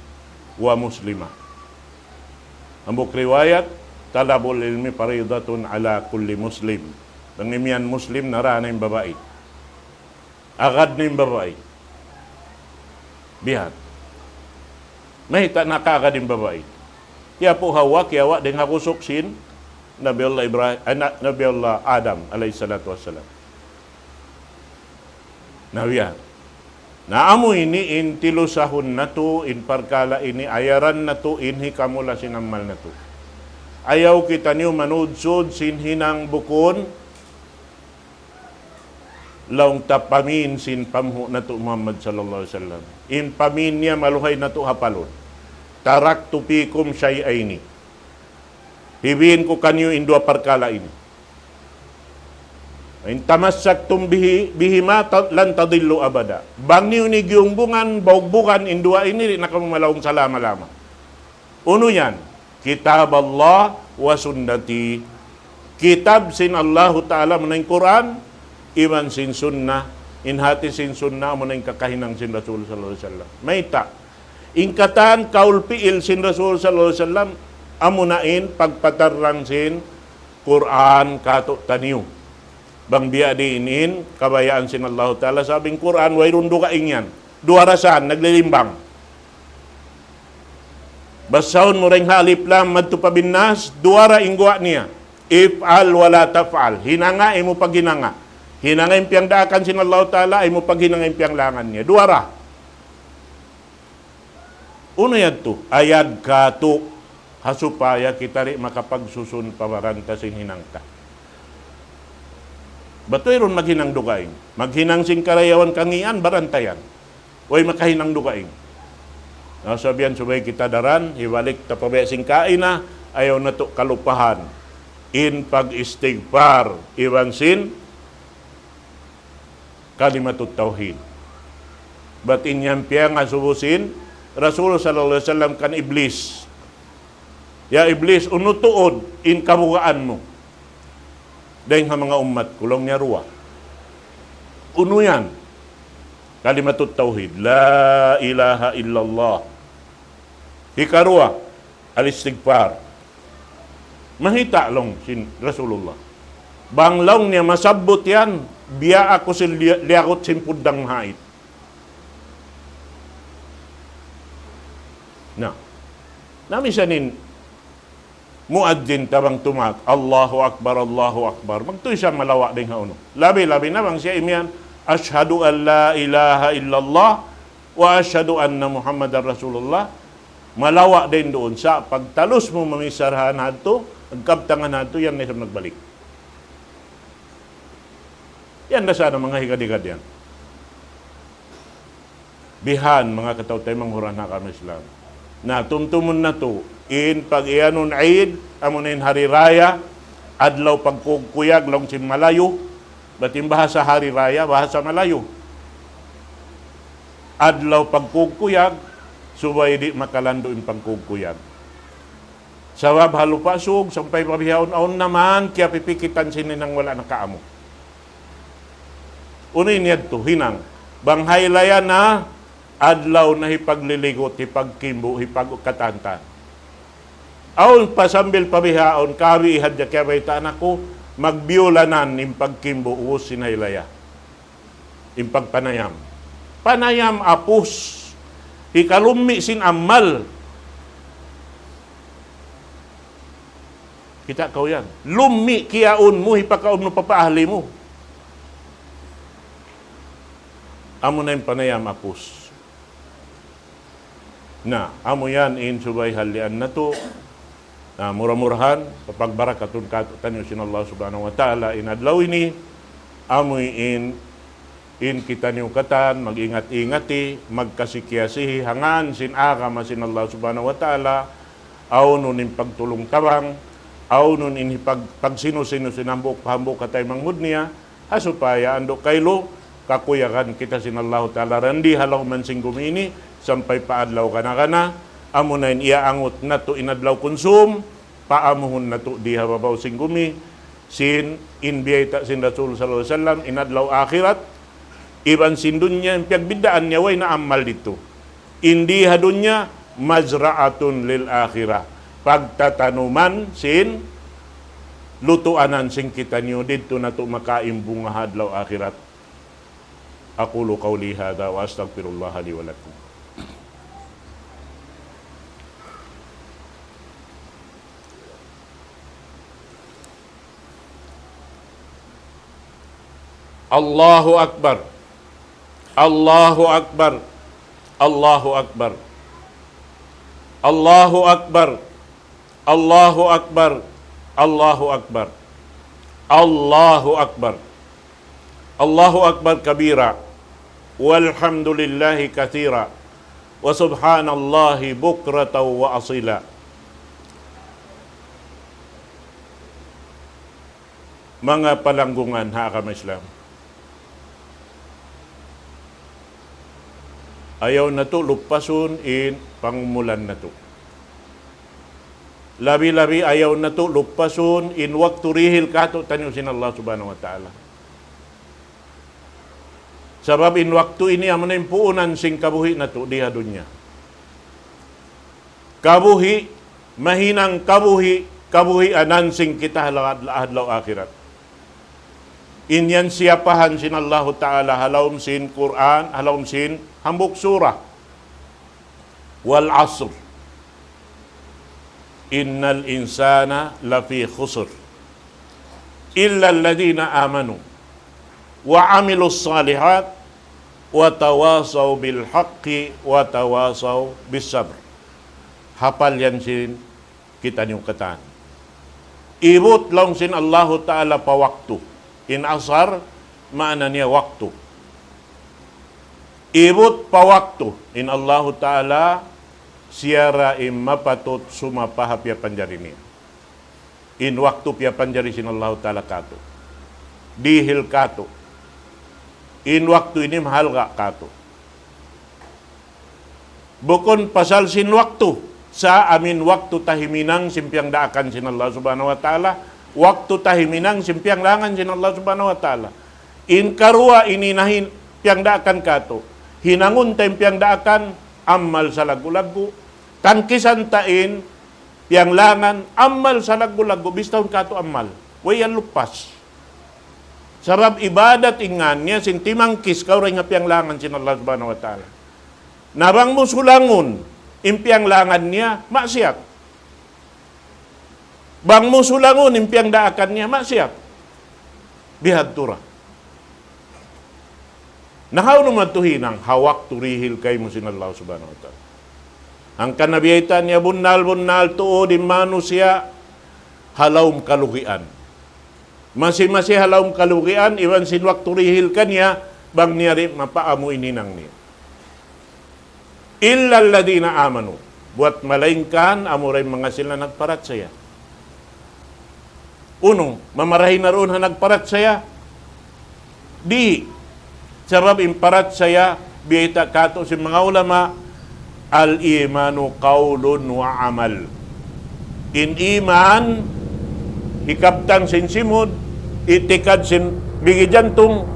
wa muslimah. Ambok riwayat, talabul ilmi faridatun ala kulli muslim. Pangimian muslim narana yung babae. Agad na yung babae. Bihat. Mahita nakakading babae. Kaya po hawa, kiyawa, din hakusok sin Nabiullah Adam, alayhi salatu wassalam. Nawiya. Naamu ini in tilusahun na to, in parkala ini, ayaran na to, in hikamula sinamal na to. Ayaw kita niyo manudsod sin hinang bukon, laung tapamin sin pamhu na to Muhammad sallallahu alaihi wasallam. In pamin niya maluhay na to hapalon. Tarak tupikum syai'aini. Hibihin ko kanyo in dua parkala ini. In tamassaktum bihima lan tadillu abada. Bang niyo ni giumbungan, baugbukan in dua ini, rin nakamumalaong salama-lama. Uno yan, kitab Allah wa sunnati. Kitab sin Allah Ta'ala munang Quran, iman sin sunnah, inhati sin sunnah munang kakahinang sin Rasul sallallahu alaihi wasallam. Maita, ingkatan kaulpiil sin Rasul sallallahu alaihi wasallam, amunain pagpatarang sin Quran kato taniyo. Bang biya diinin, kabayaan sin Allah Ta'ala, sabing Quran, wayron duka ingyan. Dua rasan, naglilimbang. Basahon mo ring halip lang, madtupabinnas, duara ingwa niya. If'al wala taf'al. Hinanga, imo paghinanga. Hinanga impiyang daakan sin Allah Ta'ala, imo paghinanga impiyang langan niya. Duara. Uno yan to, ayad kato, hasupaya kita rin makapagsusun pamaranta sin hinangta. Batoy ron maghinang dugaing. Maghinang sing karayawan kangian, barantayan. Way makahinang dugaing. Sabihan subay kita daran, hiwalik tapabaya sing kaina, ayaw na to kalupahan. In pag-istighfar, iwan sin, kalimatut tauhid. But inyang piya nga subusin, Rasul sallallahu alaihi wasallam kan iblis. Ya iblis, unutuod in kabugaan mo. Dahil nga mga umat, kulong niya ruwa. Uno yan. Kalimatut tauhid. La ilaha illallah. Ikaruwa, al-istighfar. Mahita long sin Rasulullah. Banglaw niya masabot yan, biya ako sin liakot sin pudang hait. Na. Namisanin, muadzin tabang tumak, Allahu Akbar, Allahu Akbar. Magtoy siya malawa din hauno. Labi-labi namang siya imian, Ashhadu an la ilaha illallah wa ashhadu anna Muhammadar Rasulullah. Malawa din doon sa pagtalos mo mamisarhan nato, agkabtangan nato, yan na siya nagbalik. Yan na sana mga higad-higad yan. Bihan, mga kataw tayo, manghuran na kami Islam. Na tumtumon na to, in pag-ianon Eid, amunin Hari Raya, adlaw pagkukuyag, long sin Malayo, bating bahasa Hari Raya, bahasa Malayo. Adlaw pagkukuyag, subay di makalando in pagkukuyag. Sawab halupasog, sampay pabihaon-aon naman, kaya pipikitan sininang wala na kaamo. Unin yan to, hinang, banghaylaya na, adlaw na hipagliligot, hipagkimbo, hipagkatantan. Aon pasambil pabihaon, kawi ihadya kaya baitaan ako, magbiolanan yung pagkimbo, uos sinaylaya. Yung pagpanayam. Panayam apus, ikalumi sin amal. Kita kau yan. Lumi kiaon mo, hipakaon mo papaahli mo. Amo na yung panayam apus. Na, amo yan in subay halian na to, murah-murahan, papagbarakatun katutan yung sin Allah subhanahu wa ta'ala, inadlaw ini, amoy in kita niyo katan, mag-ingat-ingati, magkasikyasihi, hangan, sinaka, masin Allah subhanahu wa ta'ala, aw nun in pagtulong tabang, aw nun in pagsino-sino sinambok, pahambok katay manghud niya, hasupaya, ando kaylo, kakuyakan kita sin Allah ta'ala, randi halaw man sing gumini, sampay paadlaw kana-kana, amo na iaangot na to inadlaw konsum, paamuhon na to di hababaw sing gumi, sin inbiyay sin Rasul sallallahu alaihi wasallam, inadlaw akhirat, iban sin dunya, piagbidaan niya, way na amal dito. Indi hadunya, mazra'atun lil akhirah. Pagtatanuman sin, lutuanan sing kita niyo, dito na to makaimbunga hadlaw akhirat. Aqulu qawli hadha wa astaghfirullah li wa lakum. Allahu Akbar. Allahu Akbar. Allahu Akbar. Allahu Akbar. Allahu Akbar. Allahu Akbar. Allahu Akbar. Allahu Akbar kabira. Walhamdulillahi kathira. Wa subhanallahi bukratan wa asila. Mga palanggungan, hakam Islam. Ayaw na to, lupasun in pangumulan na to. Labi-labi ayaw na to, lupasun in waktu rihil kato tanyo sin Allah subhanahu wa ta'ala. Sabab in waktu ini amo na yung puunan sing kabuhi na to, diha dunya. Kabuhi, mahinang kabuhi, kabuhi anan sing kita hadlaw akhirat. Inyan siyapahan sin Allah ta'ala, halawm sin Quran, halawm sin hambuk surah. Wal asr. Innal insana lafi khusr. Illa alladhina amanu. Wa amilus salihat. Wa tawasaw bil haqqi. Wa tawasaw bis sabr. Hafal yan sin kita niyo katan. Ibut lang sin Allah Ta'ala pa waktu. In asar, maana niya waktu. Ibut pa waktu. In Allah Ta'ala, siyara mapatut sumapahap ya panjari niya. In waktu pia panjari sin Allah Ta'ala kato. Dihil kato. In waktu ini mahal gak kato. Bukon pasal sin waktu. Sa amin waktu tahiminang simpiang daakan sin Allah Subhanahu Wa Ta'ala. Waktu tahiminang simpiang langan sin Allah Subhanahu Wa Ta'ala. In karua ini nahin piang daakan kato. Hinangun tem piang daakan amal sa lagu-lagu. Tangkisan tain piang langan amal sa lagu-lagu. Bistahun kato amal. Wayan lupas. Sarap ibadat ingannya sintimang kis kau rin nga piang langan sin Allah Subhanahu Wa Ta'ala. Narang mo sulangon, impiang langan niya, maksiat. Bang mo sulangon, impiang daakan niya, maksiat. Bihad tura. Nahaw naman tuhinang, hawak turihil kay mo sin Allah Subhanahu Wa Ta'ala. Ang kanabiyaitan niya, bunal tuod manusia, halawm kalugian. Masi halawm kalugian, iwan sinwak turihil kanya, bang niyari mapaamu ininang niya. Illa alladhina amanu. Buat malaingkan, amuray mga sila nagparat saya. Unong, mamarahin na roon ha nagparat saya. Di, sarap imparat saya, biyita kato si mga ulama, al-imanu qawlun wa amal. In iman, hikaptan sin simod, itikad sin bigi jantong,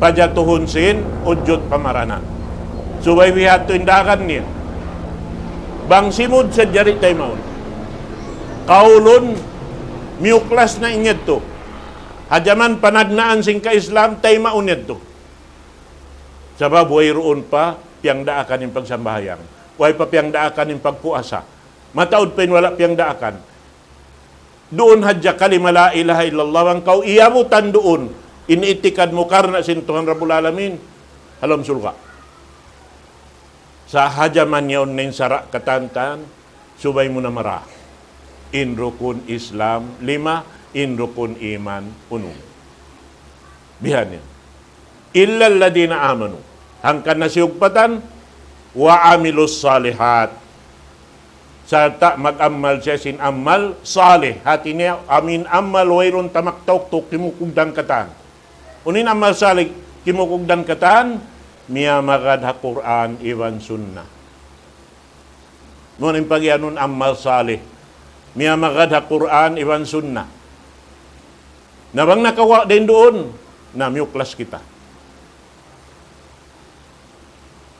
pajatuhon sin, udyot pamaranan. Subay bihat to indakan niya. Bang simod sa jari tayo maun. Kaulon, miuklas na inyad to. Hajaman panagnaan sing ka-Islam, tayo maun yad to. Sabab, way roon pa, piyang daakan yung pagsambahayang. Way pa piyang daakan yung pagpuasa. Mataod pa wala piyang daakan. Doon hadya kalima la ilaha illallah. Ang kau iyamutan doon, iniitikad mo karna sin Tuhan Rabbul Alamin. Halam sulka. Sa hajaman yaon na sarak katantan, subay mo na mara. In rukun Islam, 5, in rukun iman, 1. Bihan yan. Illa alladhina amanu. Hangkan na siyugpatan, wa amilus salihat. Sa mag-amal siya sin amal, salih. Hati niya, amin amal, wayron tamaktauk-tuk, kimukugdan katan. Unin amal salih, kimukugdan katan, miya magad ha Quran iwan sunnah. Ngunit pagyanun amal salih. Miya magad ha Quran iwan sunnah. Nabang nakawa din doon, na miyuklas kita.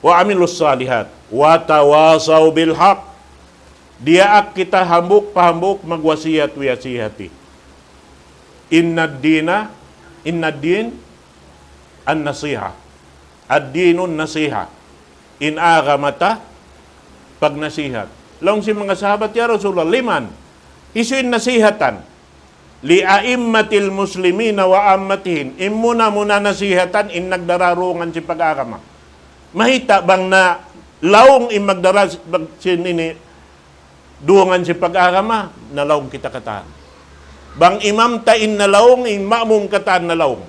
Wa amilus salihat. Wa tawasaw bil haq. Diaak kita hambuk pahambuk magwasiyat wiyasihati. Inna din an-nasiha. Ad-dinun nasiha. In agamata, pag nasihat. Long si mga sahabat ya Rasulullah, 5. Isuin nasihatan. Li'aimmatil muslimina wa ammatihin. Imuna nasihatan in nagdararungan si pag-agama. Mahita bang na laong imagdara sinini duwangan si pag-agama, nalaong kita kataan. Bang imam tain na laong, imamum kataan na laong.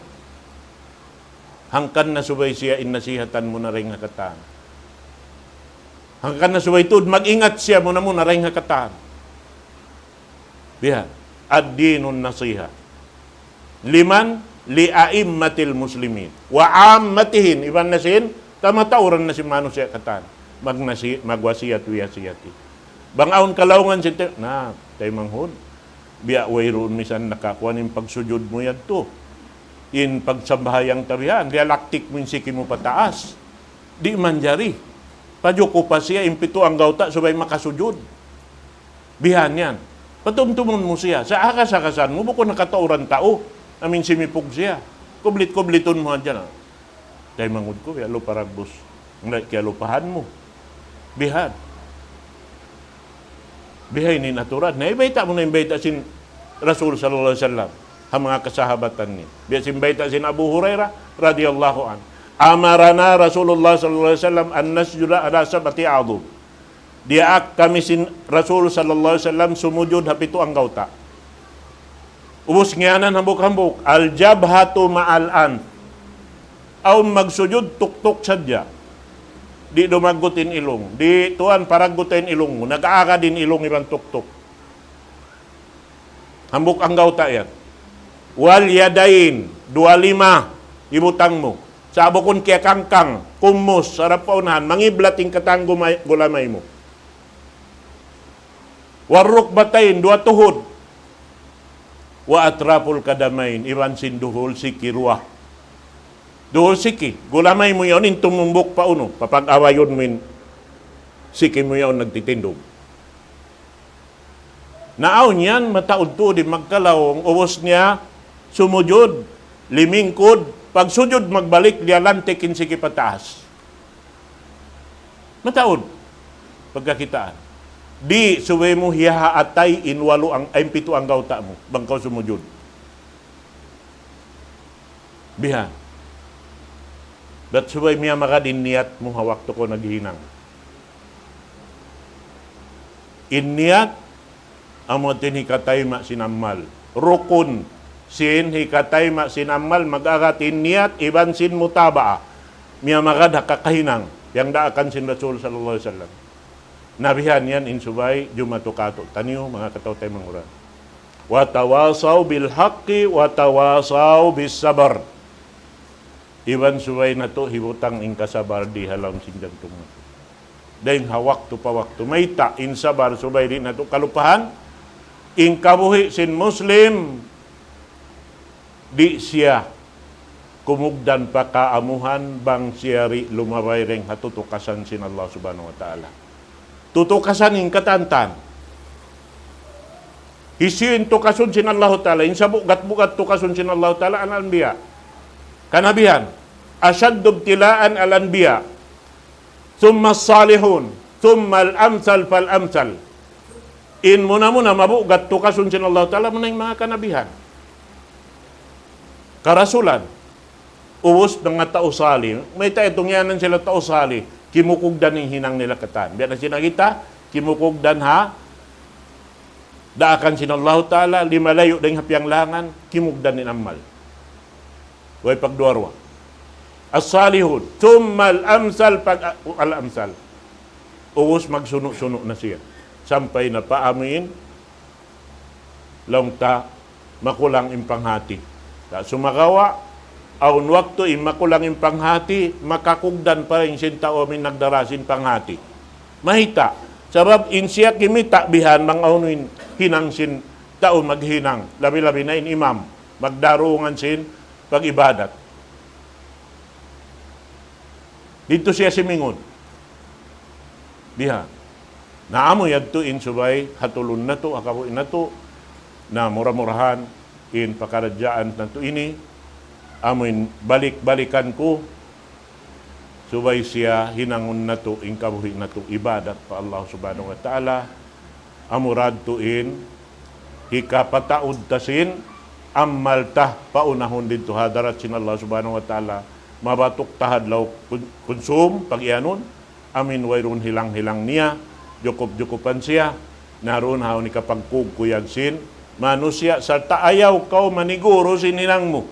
Hangkan na subay siya, inasihatan mo na rin hakatan. Hangkan na subay tud, mag-ingat siya mo na rin hakatan. Bihan, ad-dinun nasiha. 5, li'aimmatil muslimin. Wa ammatihin, iban nasin, tamatauran na si mano siya katan. Magwasiyat wiyasiyati. Bangaon kalaungan si na, tayo manghod. Biya wayroon misan nakakuha ng pagsujud mo yan to. In pagsambahayang tabihan, realaktik mo yung siki mo pataas. Di manjari. Padyoko pa siya, impito ang gauta, subay makasujud. Bihan yan. Patumtumon mo siya. Sa akas-akasan mo, buko nakatauran tao. Amin simipog siya. Kublit-kubliton mo dyan. Dahil mangod ko, kaya luparagbos. Kaya lupahan mo. Bihan. Bihay ni naturad. Naibaita mo na yung baita sin Rasul sallallahu alaihi wasallam. Ang mga kasahabatan ni. Biya simbaita sin Abu Hurairah radhiyallahu an. Amarana Rasulullah sallallahu alaihi wasallam an nasjuda ala sab'ati a'dhum. Diak kami sin Rasul sallallahu alaihi wasallam sumujud hapito ang gauta. Ubos ngayanan hambok-hambok, al-jabhatu ma'al an. Aw magsujud tuktok sadya. Di dumagutin ilong. Di tuan paragutin ilong mo. Nag-aaka din ilong ibang tuktok. Hambok ang gauta yan. Wal yadain, 25, ibutang mo. Sabo kun kaya kangkang, kumus, sarap paunahan, mangiblating katang gulamay mo. Warruk batain, 2 tuhod. Wa atrapul kadamain, iwan sin duhol sikirwa. Duhol siki, gulamay mo yun, tumumbok pa uno, papag-awayon mo yun, siki mo yun nagtitindog. Naaw niyan, mataod to, di magkalawang, ubos niya, sumujud, limingkod, pag sujud magbalik, lialante kinsiki pataas. Mataod, pagkakitaan. Di suwe mo hiyaha atay inwalo ang ay 7 ang gauta mo bangkaw sumujud. Biha. Dat suwe miya makadin niyat mo hawak to ko naghinang. Inniyat amo tin hikatay ma sinamal. Rukun sin hikatay ma sinamal mag-agatin niyat iban sin mutabaa. Miya makad hakakahinang yang daakan sin Rasul sallallahu alaihi wasallam. Nabihan yan insubay jumatukato. Taniyo mga katawtay manguran. Watawasaw bil haqqi watawasaw bis sabar. Iban subay na to hibutang ing kasabar di halam sinjang tungo. Dahil hawak to pawak to. Mayta in sabar subay di na to kalupahan. Ing kabuhi sin Muslim di siya kumugdan pa kaamuhan bang siyari lumabay ring hatutukasan sin Allah subhanahu wa ta'ala. Tutukasan ng katantan. Hisiin tukasun sin Allah Ta'ala. Insa bugat-bugat tukasun sin Allah Ta'ala al-anbiya. Kanabihan. Asyaddu ibtilaan al-anbiya. Thumma salihun. Thumma al-amsal fal-amsal. In muna mabugat tukasun sin Allah Ta'ala muna yung mga kanabihan. Karasulan. Uwos ng mga tausali. May taitungyanan sila tausali. Kimukugdan ng hinang nila katan. Biya na sinagita, kimukugdan ha, daakan sin Allah Ta'ala, limalayo ng hapiang langan, kimugdan ni amal. Way pagduarwa. As-salihun, thumma al-amsal, al-amsal. Uwos magsuno-suno na siya. Sampay na paamin, langta, makulang impanghati. Sumagawa, aun waktu makulang yung panghati, makakugdan pa rin sin tao min nagdarasin panghati. Mahita. Sabab insya kimita bihan mang aunin hinang sin tao maghinang. Labi-labi na in imam. Magdarungan sin pag-ibadat. Dito siya simingon. Bihan. Naamo yadto in subay, hatulun na to, akabuin na to, na mura-murahan in pakaradyaan na to ini, amoy balik-balikan ko, subay siya hinangon na to, ingkabuhi na to, ibadat pa Allah subhanahu wa ta'ala, amurad tuin, hikapataud tasin, ammaltah paunahon dito hadarat sin Allah subhanahu wa ta'ala, mabatok tahadlaw konsum, pag-ianon, amin wayrun hilang-hilang niya, jukup-jukupan siya, naroon haw ni kapagkugkuyag sin, manusya, sa taayaw kau maniguro sin hinang mo,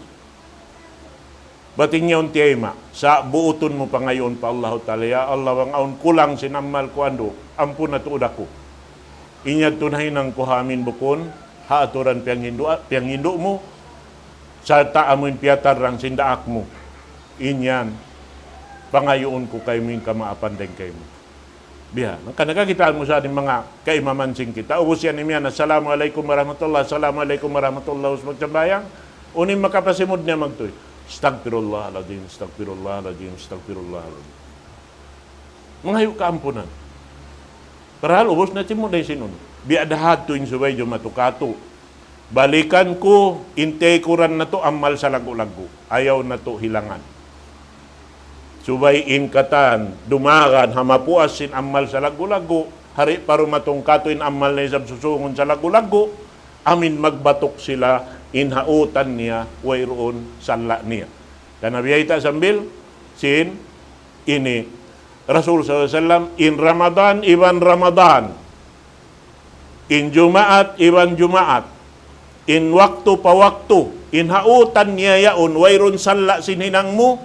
bating yaon tiyayma, sa buuton mo pa ngayon pa Allah Ta'ala, ya Allah, ang aun kulang sinamal ko ando, ampun na tuod ako. Inyag tunay ng kuhamin bukon, haaturan piyang hindo mo, sa taamoin piyatar rang sindaak mo. Inyan, pangayoon ko kayo min kamaapan din kayo mo. Biha, kanagakitaan mo sa ating mga kaimamansing kita. Ubus yan imiyan, Assalamualaikum warahmatullahi, Assalamualaikum warahmatullahi wabarakatuh. Unin makapasimod niya magtoy. Astagfirullahaladzim, astagfirullahaladzim, astagfirullahaladzim. Mangayo kaampunan. Parahal, ubos na mo dahil sinun. Biadahat to insubay yung matukato. Balikan ko, intay kuran na to, amal sa lagu-lagu. Ayaw na to hilangan. Subay in katan, dumagan, hamapuas sin amal sa lagu-lagu. Hari paru matungkato in amal na isab susungon sa lagu-lagu. Amin magbatok sila, inhautan niya, wayroon sala niya. Kanabiyay ta sambil, sin, ini, Rasul SAW, in Ramadan, iban Ramadan. In Jumaat, iban Jumaat. In waktu pa waktu. In hautan niya yaon, wayron salla sinhinang mo,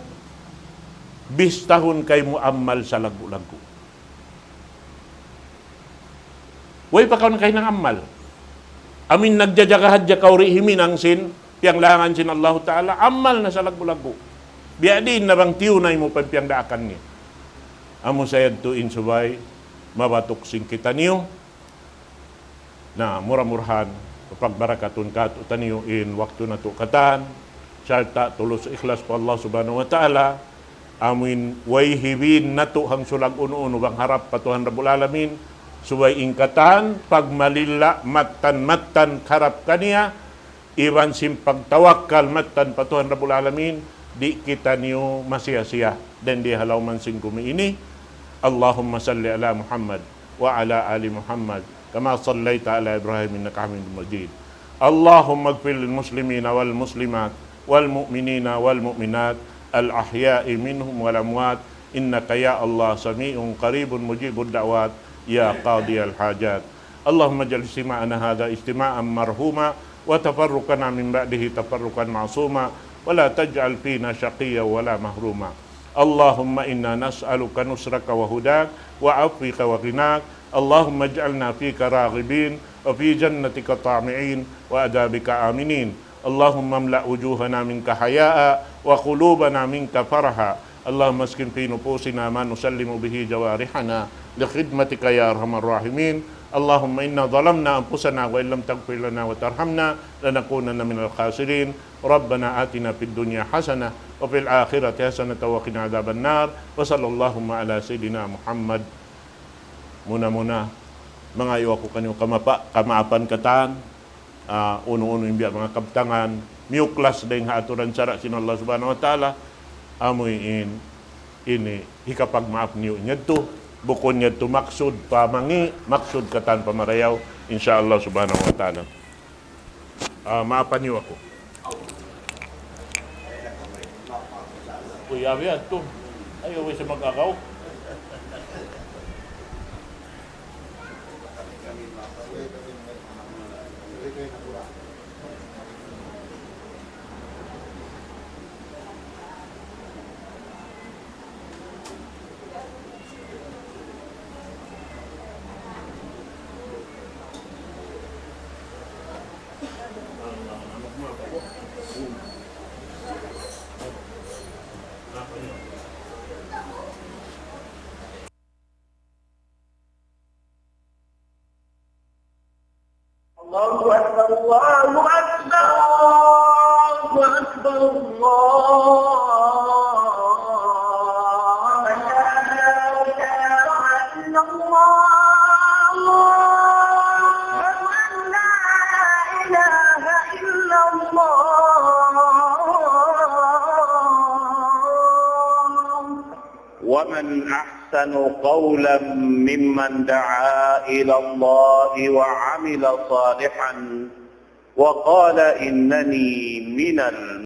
bistahon kay mo amal sa lagu-lagu. Way pa kaon kay nang amal. Amin nagjajagahadya kauri himinang sin, piyang langan sin Allah Ta'ala, amal na sa lagu-lagu. Biadin na bang tiyunay mo pagpiyang daakan niya. Amo sayad to in subay, mabatok sing kita niyo, na muramurhan, pagbarakaton ka to taniyo in waktu na to katan, syarta tulos ikhlas po Allah Subhanahu wa Ta'ala, amin way hibin na to hang sulag uno-uno bang harap patuhan Rabbul Alamin, suway ingkatan, pagmalila, matan karap kaniya, iwan simpag tawakkal, matan patuhan Rabbul Alamin, di kita niyo masiyasiya, dan di halaw man sing ini. Allahumma salli ala Muhammad wa ala ali Muhammad, kama sallaita ala Ibrahim innaka Hamidum Majid. Allahumma ighfir lil muslimina wal muslimat, wal mu'minina wal mu'minat, al ahya'i minhum wal amwat, innaka ya Allah sami'un qaribun mujibud da'wat, ya qadiyal hajat. Allahumma jal istima'ana hadha istima'an marhuma wa tafarruqana min ba'dihi tafarruqan ma'suma wa la taj'al fina shaqiyya wa la mahruma. Allahumma inna nas'aluka nusraka wa hudak wa afwika wa ghinak. Allahumma ij'alna fika raghibin wa fi jannatika tami'in wa adabika aminin. Allahumma amla' wujuhana minka haya'a wa qulubana minka farha. Allahumma askin fi nufusina ma nusallimu bihi jawarihana لخدمتك يا أرحم الراحمين. اللهم إنا ظلمنا أنفسنا وإن لم تغفر لنا وترحمنا لنكونن من الخاسرين. ربنا آتنا في الدنيا حسنة وفي الآخرة حسنة وقنا عذاب النار. وصلى اللهم على سيدنا محمد. Muna-muna mangayo ako kanyo kamaapan katan, uno-uno yung biya mga kabtangan, miuklas dahil haaturan sara sin Allah Subhanahu wa Ta'ala, amoy ini hikapag maap niyo nyadto. Bukon niya to maksud pamangi, maksud katan pamarayaw, insyaallah Subhanahu wa Ta'ala. Maapan niyo ako. Uy, abi ato. Ayaw sa mag-akaw. الله أكبر الله أكبر الله أكبر الله لا إله إلا الله لا إله إلا الله. ومن أحسن قولا ممن دعا إلى الله وعمل صالحا وقال إنني من